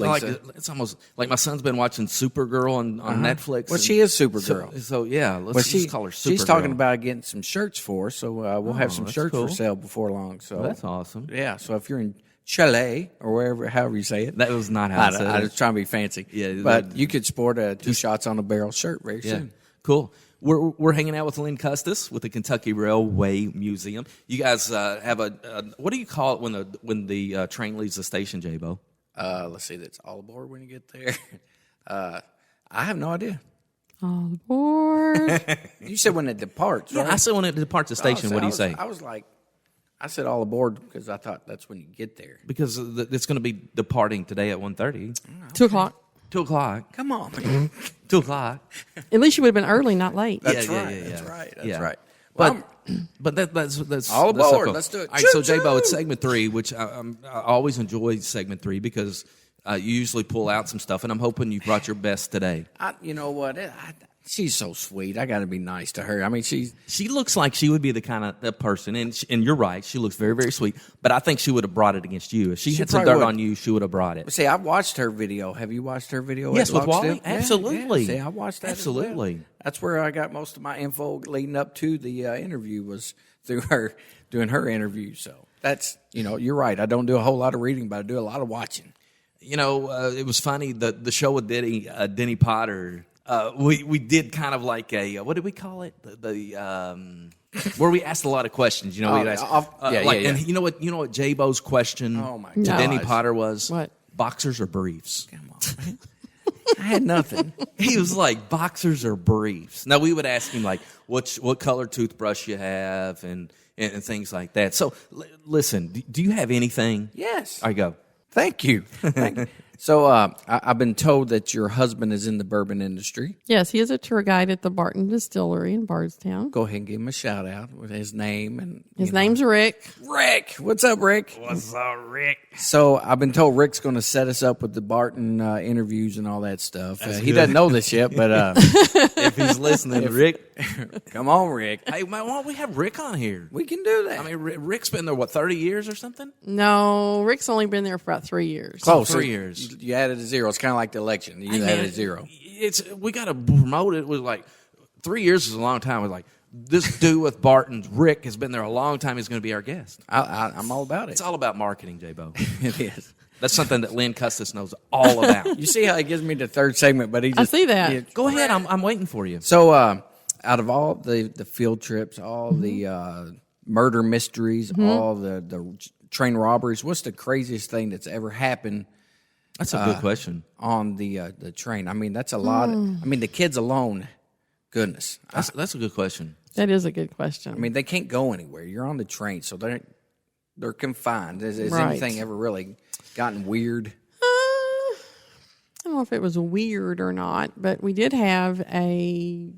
It's almost like my son's been watching Supergirl on Netflix. Well, she is Supergirl. So yeah, let's just call her Supergirl. She's talking about getting some shirts for us, so we'll have some shirts for sale before long. So that's awesome. Yeah, so if you're in Chile or wherever, however you say it. That was not how I said it. I was trying to be fancy. Yeah, but you could sport a Two Shots on the Barrel shirt very soon. Cool. We're hanging out with Lynn Kustes with the Kentucky Railway Museum. You guys have a what do you call it when the train leaves the station, J-Bo? Let's see. That's all aboard when you get there. I have no idea. All aboard. You said when it departs, right? Yeah, I said when it departs the station. What do you say? I was like, I said all aboard because I thought that's when you get there. Because it's going to be departing today at 1:30. 2 o'clock. 2 o'clock. Come on. 2 o'clock. At least you would have been early, not late. That's Yeah, right. yeah, yeah. That's right. That's Yeah. right. But that's all that's so aboard. cool. Let's do it. All right, so Choo-choo. J-Bo, it's segment 3, which I always enjoy segment 3 because you usually pull out some stuff, and I'm hoping you brought your best today. You know what? She's so sweet. I got to be nice to her. I mean, she looks like she would be the kind of person, and you're right. She looks very, very sweet. But I think she would have brought it against you. If she had some dirt on you, she would have brought it. See, I've watched her video. Have you watched her video? Yes, at with Log Wally? Still? Absolutely. Yeah. See, I watched that. Absolutely. As well. That's where I got most of my info leading up to the interview was through her doing her interview. So that's you're right. I don't do a whole lot of reading, but I do a lot of watching. It was funny the show with Denny Potter. We did kind of like a what did we call it? Where we asked a lot of questions. We'd ask, And you know what J-Bo's question to Denny Potter was? What? Boxers or briefs? Come on. I had nothing. He was like, boxers or briefs. Now we would ask him like what color toothbrush you have and things like that. So listen, do you have anything? Yes. I go. Thank you. So I've been told that your husband is in the bourbon industry. Yes, he is a tour guide at the Barton Distillery in Bardstown. Go ahead and give him a shout out with his name and His name's Rick. Rick. What's up, Rick? What's up, Rick? So I've been told Rick's going to set us up with the Barton interviews and all that stuff. He good. doesn't know this yet, but If he's listening, Rick. come on, Rick. Hey, man, why don't we have Rick on here? We can do that. I mean, Rick's been there, 30 years or something? No, Rick's only been there for about 3 years. Close. 3 years. You added a zero. It's kind of like the election. You added a zero. We got to promote it. It was like 3 years is a long time. It was like, this dude with Barton's, Rick, has been there a long time. He's going to be our guest. I'm all about it. It's all about marketing, J-Bo. It is. That's something that Lynn Kustes knows all about. You see how he gives me the third segment, but he just... I see that. Go ahead. I'm waiting for you. So out of all the field trips, all the murder mysteries, all the train robberies, what's the craziest thing that's ever happened? That's a good question. On the train. I mean, that's a lot. I mean, the kids alone, goodness. That's a good question. That is a good question. I mean, they can't go anywhere. You're on the train, so they're confined. Has Right. anything ever really gotten weird? I don't know if it was weird or not, but we did have a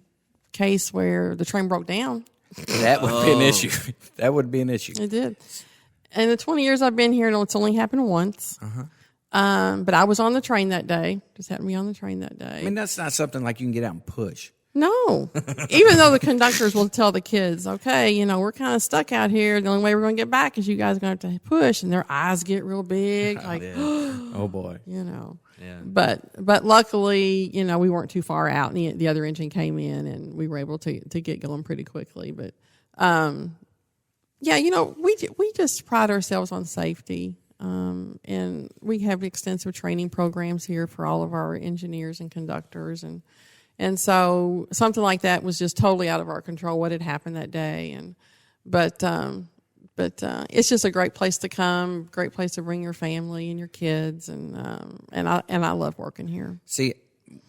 case where the train broke down. That would be an issue. That would be an issue. It did. In the 20 years I've been here, it's only happened once. But I was on the train that day. Just happened to be on the train that day. I mean, that's not something like you can get out and push. No. Even though the conductors will tell the kids, okay, we're kind of stuck out here. The only way we're going to get back is you guys are going to have to push. And their eyes get real big. Like, Oh, boy. Yeah. But luckily, we weren't too far out. And the other engine came in and we were able to get going pretty quickly. But, we just pride ourselves on safety. And we have extensive training programs here for all of our engineers and conductors. And so something like that was just totally out of our control, what had happened that day. But it's just a great place to come, great place to bring your family and your kids. And I love working here. See,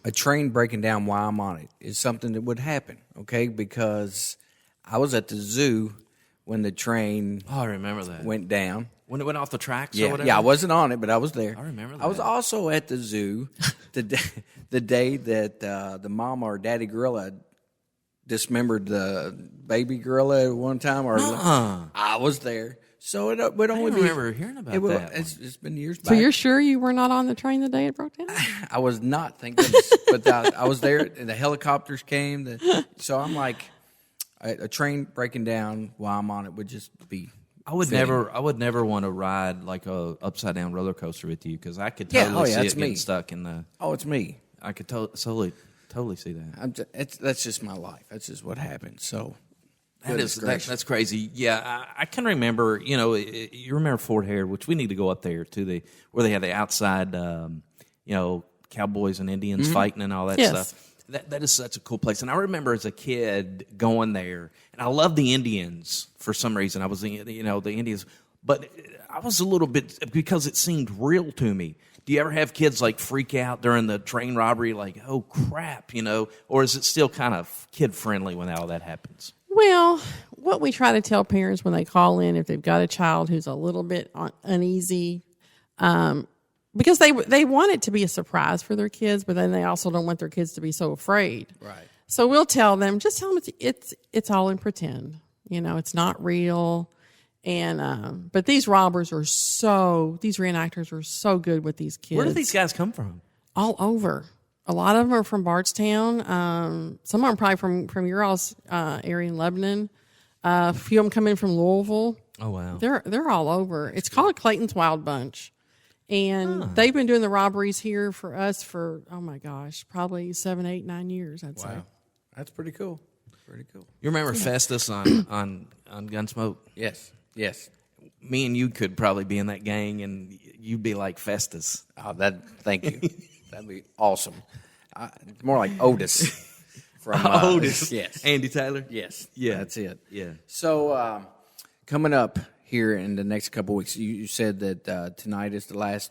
a train breaking down while I'm on it is something that would happen, okay? Because I was at the zoo when the train Oh, I remember that. went down. When it went off the tracks or Yeah, whatever? yeah, I wasn't on it, but I was there. I remember I was that. also at the zoo the day that the mama or daddy gorilla dismembered the baby gorilla at one time. Or I was there, so it would only be. remember hearing about that It's been years back. So you're sure you were not on the train the day it broke down? I was not, thank goodness. But I was there, and the helicopters came. So I'm like, a train breaking down while I'm on it would just be I would never want to ride like a upside down roller coaster with you because I could totally see it getting stuck in the. Oh, it's me. I could totally see that. That's just my life. That's just what happens. So that's crazy. Yeah, I can remember. You remember Fort Hare, which we need to go up there to where they have the outside, cowboys and Indians fighting and all that stuff. That is such a cool place. And I remember as a kid going there, and I love the Indians for some reason. I was, the Indians, but I was a little bit, because it seemed real to me. Do you ever have kids like freak out during the train robbery, like, oh crap, or is it still kind of kid friendly when all that happens? Well, what we try to tell parents when they call in, if they've got a child who's a little bit uneasy, because they want it to be a surprise for their kids, but then they also don't want their kids to be so afraid. Right. So we'll tell them it's all in pretend. It's not real. And but these robbers these reenactors are so good with these kids. Where do these guys come from? All over. A lot of them are from Bardstown. Some of them probably from your all's area in Lebanon. A few of them come in from Louisville. Oh wow. They're all over. It's called Clayton's Wild Bunch. And they've been doing the robberies here for us for, oh my gosh, probably 7, 8, 9 years, I'd say. Wow. That's pretty cool. Pretty cool. You remember Festus on Gunsmoke? Yes. Me and you could probably be in that gang, and you'd be like Festus. Oh, thank you. That'd be awesome. More like Otis. From Otis. Yes. Andy Taylor? Yes. Yeah. That's it. Yeah. So coming up here in the next couple of weeks, you said that tonight is the last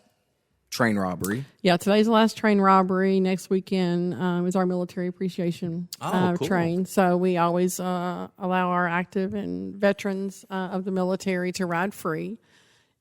train robbery. Yeah, today's the last train robbery. Next weekend is our military appreciation cool. train. So we always allow our active and veterans of the military to ride free.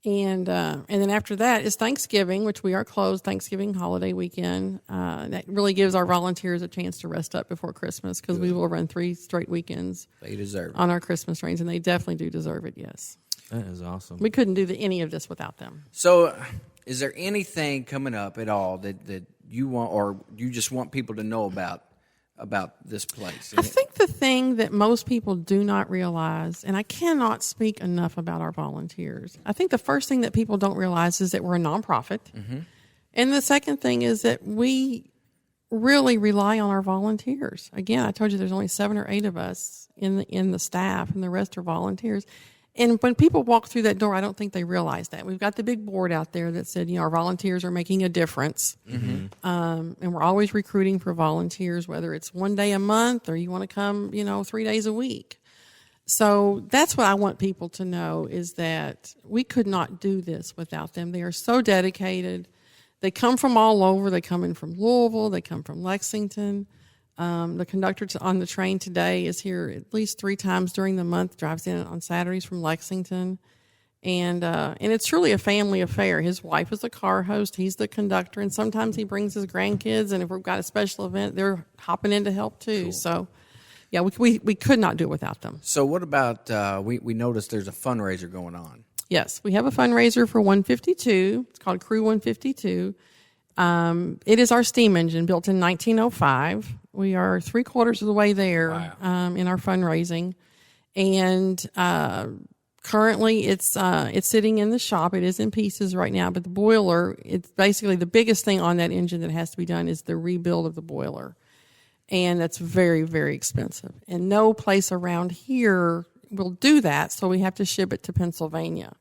And then after that is Thanksgiving, which we are closed Thanksgiving holiday weekend. That really gives our volunteers a chance to rest up before Christmas because we will run 3 straight weekends. They deserve it. On our Christmas trains, and they definitely do deserve it, yes. That is awesome. We couldn't do any of this without them. So is there anything coming up at all that you want, or you just want people to know about this place? I think the thing that most people do not realize, and I cannot speak enough about our volunteers, I think the first thing that people don't realize is that we're a nonprofit. Mm-hmm. And the second thing is that we really rely on our volunteers. Again, I told you there's only 7 or 8 of us in the staff, and the rest are volunteers. And when people walk through that door, I don't think they realize that. We've got the big board out there that said, our volunteers are making a difference. Mm-hmm. And we're always recruiting for volunteers, whether it's 1 day a month or you want to come, 3 days a week. So that's what I want people to know, is that we could not do this without them. They are so dedicated. They come from all over. They come in from Louisville. They come from Lexington. The conductor on the train today is here at least 3 times during the month, drives in on Saturdays from Lexington. And it's truly a family affair. His wife is the car host. He's the conductor. And sometimes he brings his grandkids. And if we've got a special event, they're hopping in to help too. Cool. So, yeah, we could not do it without them. So what about, we noticed there's a fundraiser going on. Yes, we have a fundraiser for 152. It's called Crew 152. It is our steam engine, built in 1905. We are 3/4 of the way there. Wow. In our fundraising, and currently it's sitting in the shop. It is in pieces right now, but the boiler, it's basically the biggest thing on that engine that has to be done is the rebuild of the boiler, and that's very, very expensive. And no place around here will do that, so we have to ship it to Pennsylvania.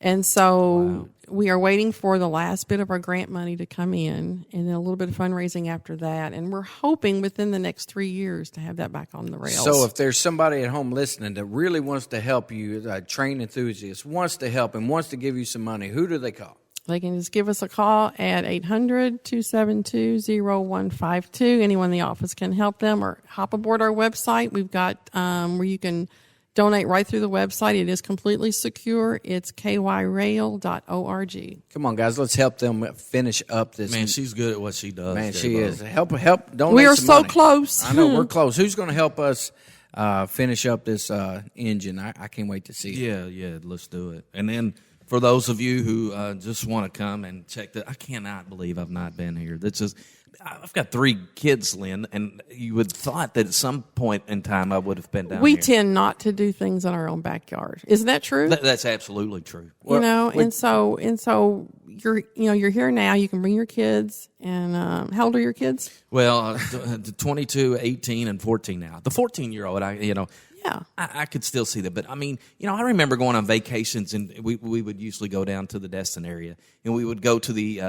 And so we are waiting for the last bit of our grant money to come in, and then a little bit of fundraising after that. And we're hoping within the next 3 years to have that back on the rails. So if there's somebody at home listening that really wants to help you, a train enthusiast, wants to help and wants to give you some money, who do they call? They can just give us a call at 800-272-0152. Anyone in the office can help them, or hop aboard our website. We've got where you can donate right through the website. It is completely secure. It's kyrail.org. Come on, guys. Let's help them finish up this. Man, she's good at what she does. Man, she is. Help. Donate we are some so money. close. I know. We're close. Who's going to help us finish up this engine? I can't wait to see it. Yeah. Let's do it. And then for those of you who just want to come and check I cannot believe I've not been here. That's just I've got 3 kids, Lynn, and you would thought that at some point in time I would have been down We here. tend not to do things in our own backyard. Isn't that true? That's absolutely true. And so you're here now. You can bring your kids. And how old are your kids? Well, 22, 18, and 14 now. The 14-year-old, I could still see that. But, I mean, I remember going on vacations, and we would usually go down to the Destin area, and we would go to the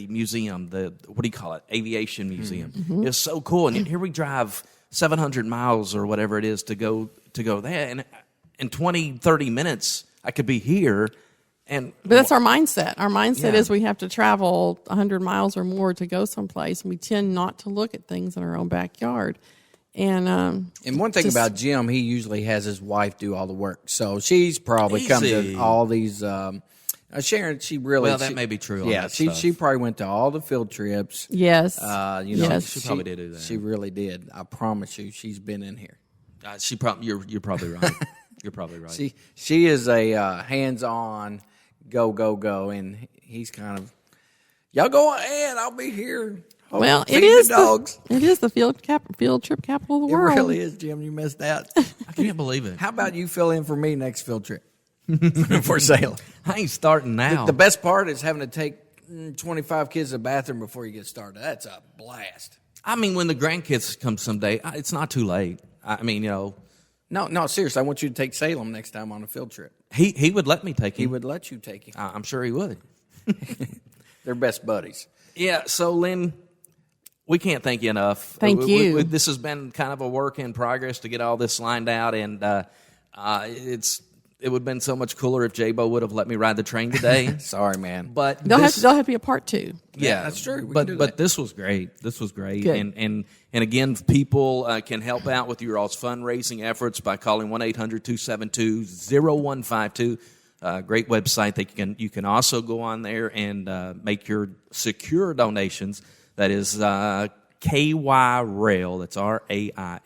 museum, what do you call it, aviation museum. Mm-hmm. It was so cool. And here we drive 700 miles or whatever it is to go there. And in 20, 30 minutes, I could be here. But that's our mindset. Our mindset Yeah. is we have to travel 100 miles or more to go someplace. And we tend not to look at things in our own backyard. And one thing about Jim, he usually has his wife do all the work. So she's probably come to Easy. all these. Sharon, she really. Well, that may be true on Yeah, that she stuff. probably went to all the field trips. yes, Yes, she probably did do that. She really did. I promise you, she's been in here. You're probably right. You're probably right. She is a hands-on, go, and he's kind of, y'all go ahead. I'll be here. well, Feed it is the dogs. it is the field trip capital of the It world. really is, Jim. You missed that. I can't believe it. How about you fill in for me next field trip for Salem? I ain't starting now. The best part is having to take 25 kids to the bathroom before you get started. That's a blast. I mean, when the grandkids come someday, it's not too late. I mean, No, seriously. I want you to take Salem next time on a field trip. he would let me take him. He would let you take him. I'm sure he would. They're best buddies. Yeah, so Lynn, we can't thank you enough. Thank you. This has been kind of a work in progress to get all this lined out, and it would have been so much cooler if J-Bo would have let me ride the train today. Sorry, man. But They'll have to be a part 2. yeah, that's true. We But can do but that. this was great. This was great. Good. And again, people can help out with your all's fundraising efforts by calling 1-800-272-0152. Great website. You can also go on there and make your secure donations. That is KYRail. That's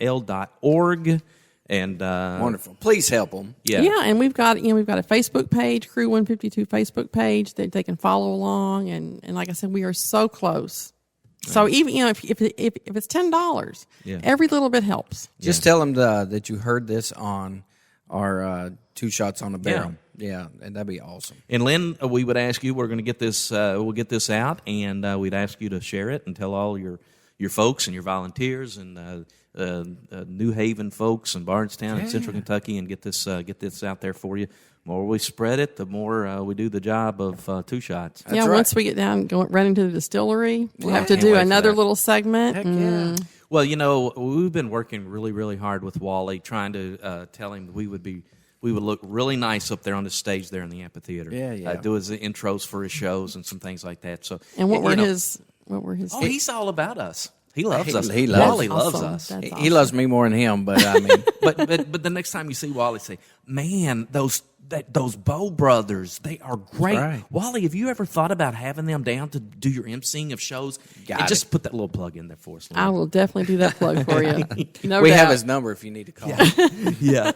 RAIL.org. And Wonderful. Please help them. yeah. And we've got a Facebook page, Crew 152 Facebook page that they can follow along. And like I said, we are so close. So even if it's $10, Yeah. every little bit helps. Just tell them that you heard this on our 2 Shots on the Barrel. Yeah, and that'd be awesome. And Lynn, we would ask you. We're going to get this. We'll get this out, and we'd ask you to share it and tell all your folks and your volunteers and New Haven folks and Bardstown and Central Kentucky, and get this out there for you. The more we spread it, the more we do the job of 2 Shots. Yeah, right. once we get down, run into the distillery, we'll have to Can't do wait for another that. little segment. Heck yeah. Well, we've been working really, really hard with Wally, trying to tell him that we would look really nice up there on the stage there in the amphitheater. Yeah. Do his intros for his shows and some things like that. So, And what were you know- his? Oh, he's all about us. He loves us. he loves Wally us. loves Awesome. us. That's He loves me more than him, but I mean, But the next time you see Wally, say, "Man, those Bow brothers, they are great." right. Wally, have you ever thought about having them down to do your emceeing of shows? Got and it. just put that little plug in there for us. Lynn. I will definitely do that plug for you. No we doubt. have his number if you need to call. Yeah,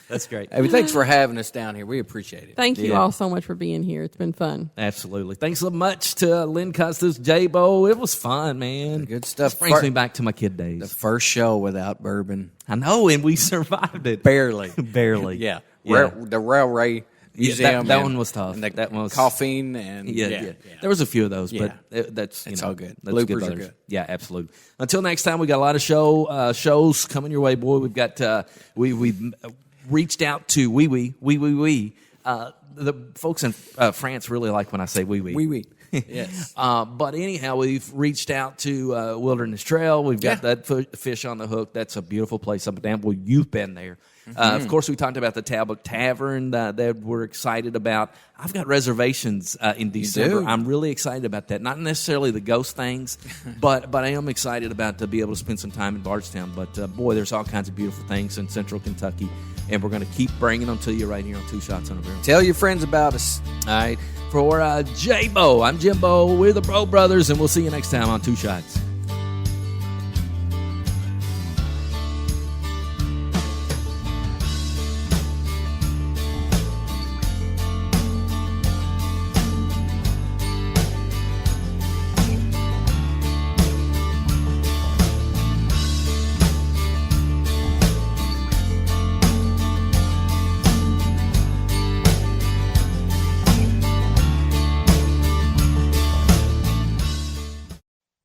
that's great. Hey, thanks for having us down here. We appreciate it. Thank you Yeah. all so much for being here. It's been fun. Absolutely. Thanks so much to Lynn Kustes, J-Bo. It was fun, man. Good stuff. This brings me back to my kid days. The first show without bourbon. I know, and we survived it. Barely. Barely. Yeah. Yeah. The Railway Museum. that and- one was tough. And the That one was- caffeine and Yeah. There was a few of those, Yeah. but that's It's know, all good. That's Bloopers are brothers. good. Yeah, absolutely. Until next time, we got a lot of shows coming your way, boy. We've got we've reached out to we. The folks in France really like when I say we. Wee. Yes. But anyhow, we've reached out to Wilderness Trail. We've got Yeah. that fish on the hook. That's a beautiful place up and down. Well, you've been there. Of course, we talked about the Tablet Tavern that we're excited about. I've got reservations in December. do? I'm really excited about that. Not necessarily the ghost things, but I am excited about to be able to spend some time in Bardstown. But boy, there's all kinds of beautiful things in Central Kentucky, and we're going to keep bringing them to you right here on 2 Shots on a Barrel. Tell your friends about us. All right. For J-Bo, I'm Jimbo. We're the Bro Brothers, and we'll see you next time on 2 Shots.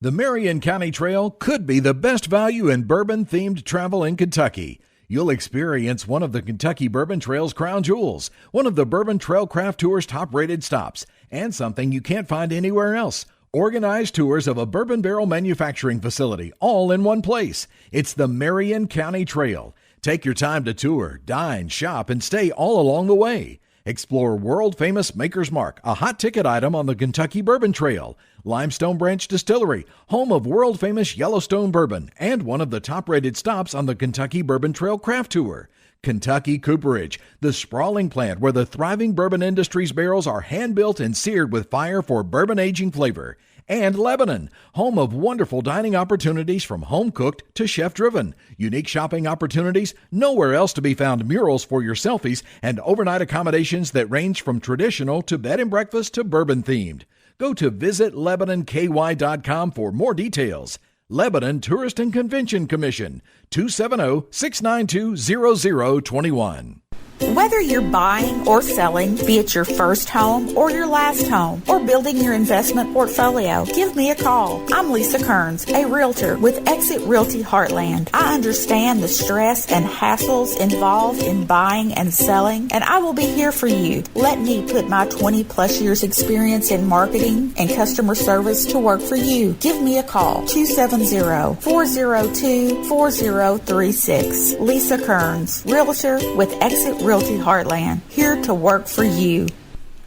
The Marion County Trail could be the best value in bourbon-themed travel in Kentucky. You'll experience one of the Kentucky Bourbon Trail's crown jewels, one of the Bourbon Trail Craft Tour's top-rated stops, and something you can't find anywhere else. Organized tours of a bourbon barrel manufacturing facility, all in one place. It's the Marion County Trail. Take your time to tour, dine, shop, and stay all along the way. Explore world-famous Maker's Mark, a hot ticket item on the Kentucky Bourbon Trail, Limestone Branch Distillery, home of world-famous Yellowstone bourbon, and one of the top-rated stops on the Kentucky Bourbon Trail Craft Tour. Kentucky Cooperage, the sprawling plant where the thriving bourbon industry's barrels are hand-built and seared with fire for bourbon aging flavor. And Lebanon, home of wonderful dining opportunities from home-cooked to chef-driven. Unique shopping opportunities, nowhere else to be found murals for your selfies, and overnight accommodations that range from traditional to bed and breakfast to bourbon-themed. Go to visitlebanonky.com for more details. Lebanon Tourist and Convention Commission, 270-692-0021. Whether you're buying or selling, be it your first home or your last home, or building your investment portfolio, give me a call. I'm Lisa Kearns, a realtor with Exit Realty Heartland. I understand the stress and hassles involved in buying and selling, and I will be here for you. Let me put my 20 plus years experience in marketing and customer service to work for you. Give me a call, 270-402-4036. Lisa Kearns, realtor with Exit Realty Heartland, here to work for you.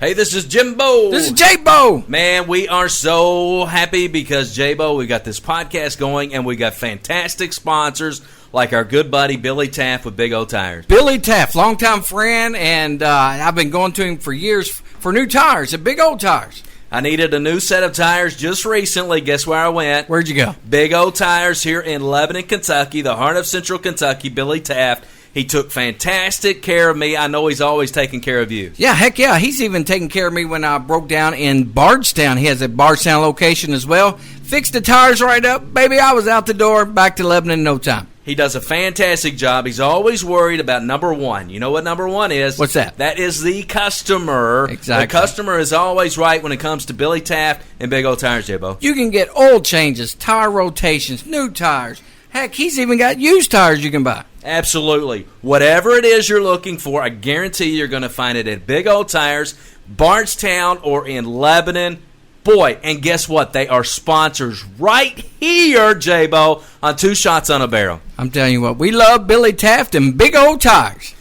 Hey, this is Jimbo. This is J-Bo. Man, we are so happy because, J-Bo, we got this podcast going, and we got fantastic sponsors like our good buddy Billy Taft with Big O Tires. Billy Taft, longtime friend, and I've been going to him for years for new tires at Big O Tires. I needed a new set of tires just recently. Guess where I went? Where'd you go? Big O Tires here in Lebanon, Kentucky, the heart of Central Kentucky. Billy Taft. He took fantastic care of me. I know he's always taking care of you. Yeah, heck yeah. He's even taking care of me when I broke down in Bardstown. He has a Bardstown location as well. Fixed the tires right up. Baby, I was out the door, back to Lebanon in no time. He does a fantastic job. He's always worried about number one. You know what number one is? What's that? That is the customer. Exactly. The customer is always right when it comes to Billy Taft and Big O Tires, J-Bo. You can get oil changes, tire rotations, new tires. Heck, he's even got used tires you can buy. Absolutely. Whatever it is you're looking for, I guarantee you're going to find it at Big O Tires, Bardstown, or in Lebanon. Boy, and guess what? They are sponsors right here, J-Bo, on Two Shots on a Barrel. I'm telling you what, we love Billy Taft and Big O Tires.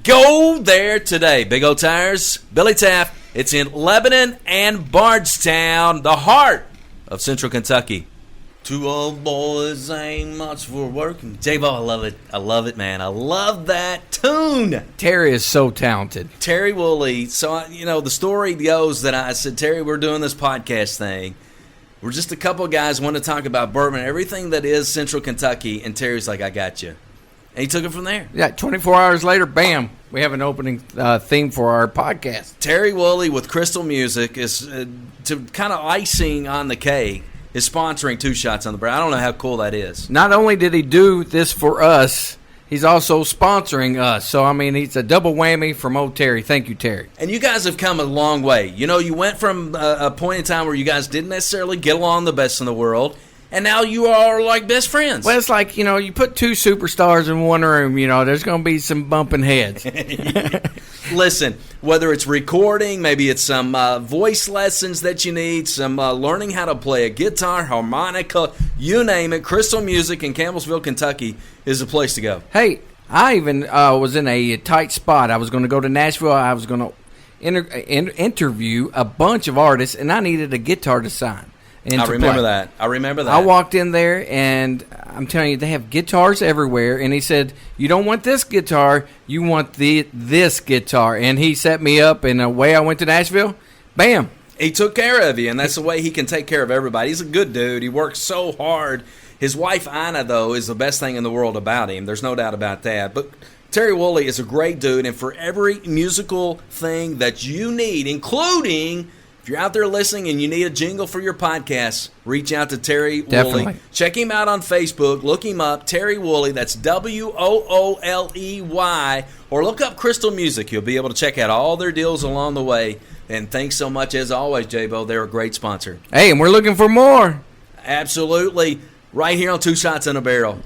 Go there today. Big O Tires, Billy Taft. It's in Lebanon and Bardstown, the heart of Central Kentucky. Two old boys ain't much for working. J-Bo, I love it. I love it, man. I love that tune. Terry is so talented. Terry Woolley. So, the story goes that I said, Terry, we're doing this podcast thing. We're just a couple of guys want to talk about bourbon, everything that is Central Kentucky. And Terry's like, I got you. And he took it from there. Yeah, 24 hours later, bam, we have an opening theme for our podcast. Terry Woolley with Crystal Music is to kind of icing on the cake. Is sponsoring Two Shots on the Barrel. I don't know how cool that is. Not only did he do this for us, he's also sponsoring us. So, I mean, it's a double whammy from old Terry. Thank you, Terry. And you guys have come a long way. You went from a point in time where you guys didn't necessarily get along the best in the world, and now you are like best friends. Well, it's like, you put two superstars in one room, there's going to be some bumping heads. Listen, whether it's recording, maybe it's some voice lessons that you need, some learning how to play a guitar, harmonica, you name it, Crystal Music in Campbellsville, Kentucky is the place to go. Hey, I even was in a tight spot. I was going to go to Nashville. I was going to interview a bunch of artists, and I needed a guitar to sign. I remember that. I walked in there, and I'm telling you, they have guitars everywhere. And he said, you don't want this guitar, you want this guitar. And he set me up, and away I went to Nashville. Bam. He took care of you, and that's the way he can take care of everybody. He's a good dude. He works so hard. His wife, Anna, though, is the best thing in the world about him. There's no doubt about that. But Terry Woolley is a great dude, and for every musical thing that you need, including... If you're out there listening and you need a jingle for your podcast, reach out to Terry Woolley. Check him out on Facebook. Look him up, Terry Woolley. That's Wooley. Or look up Crystal Music. You'll be able to check out all their deals along the way. And thanks so much, as always, J-Bo. They're a great sponsor. Hey, and we're looking for more. Absolutely. Right here on Two Shots in a Barrel.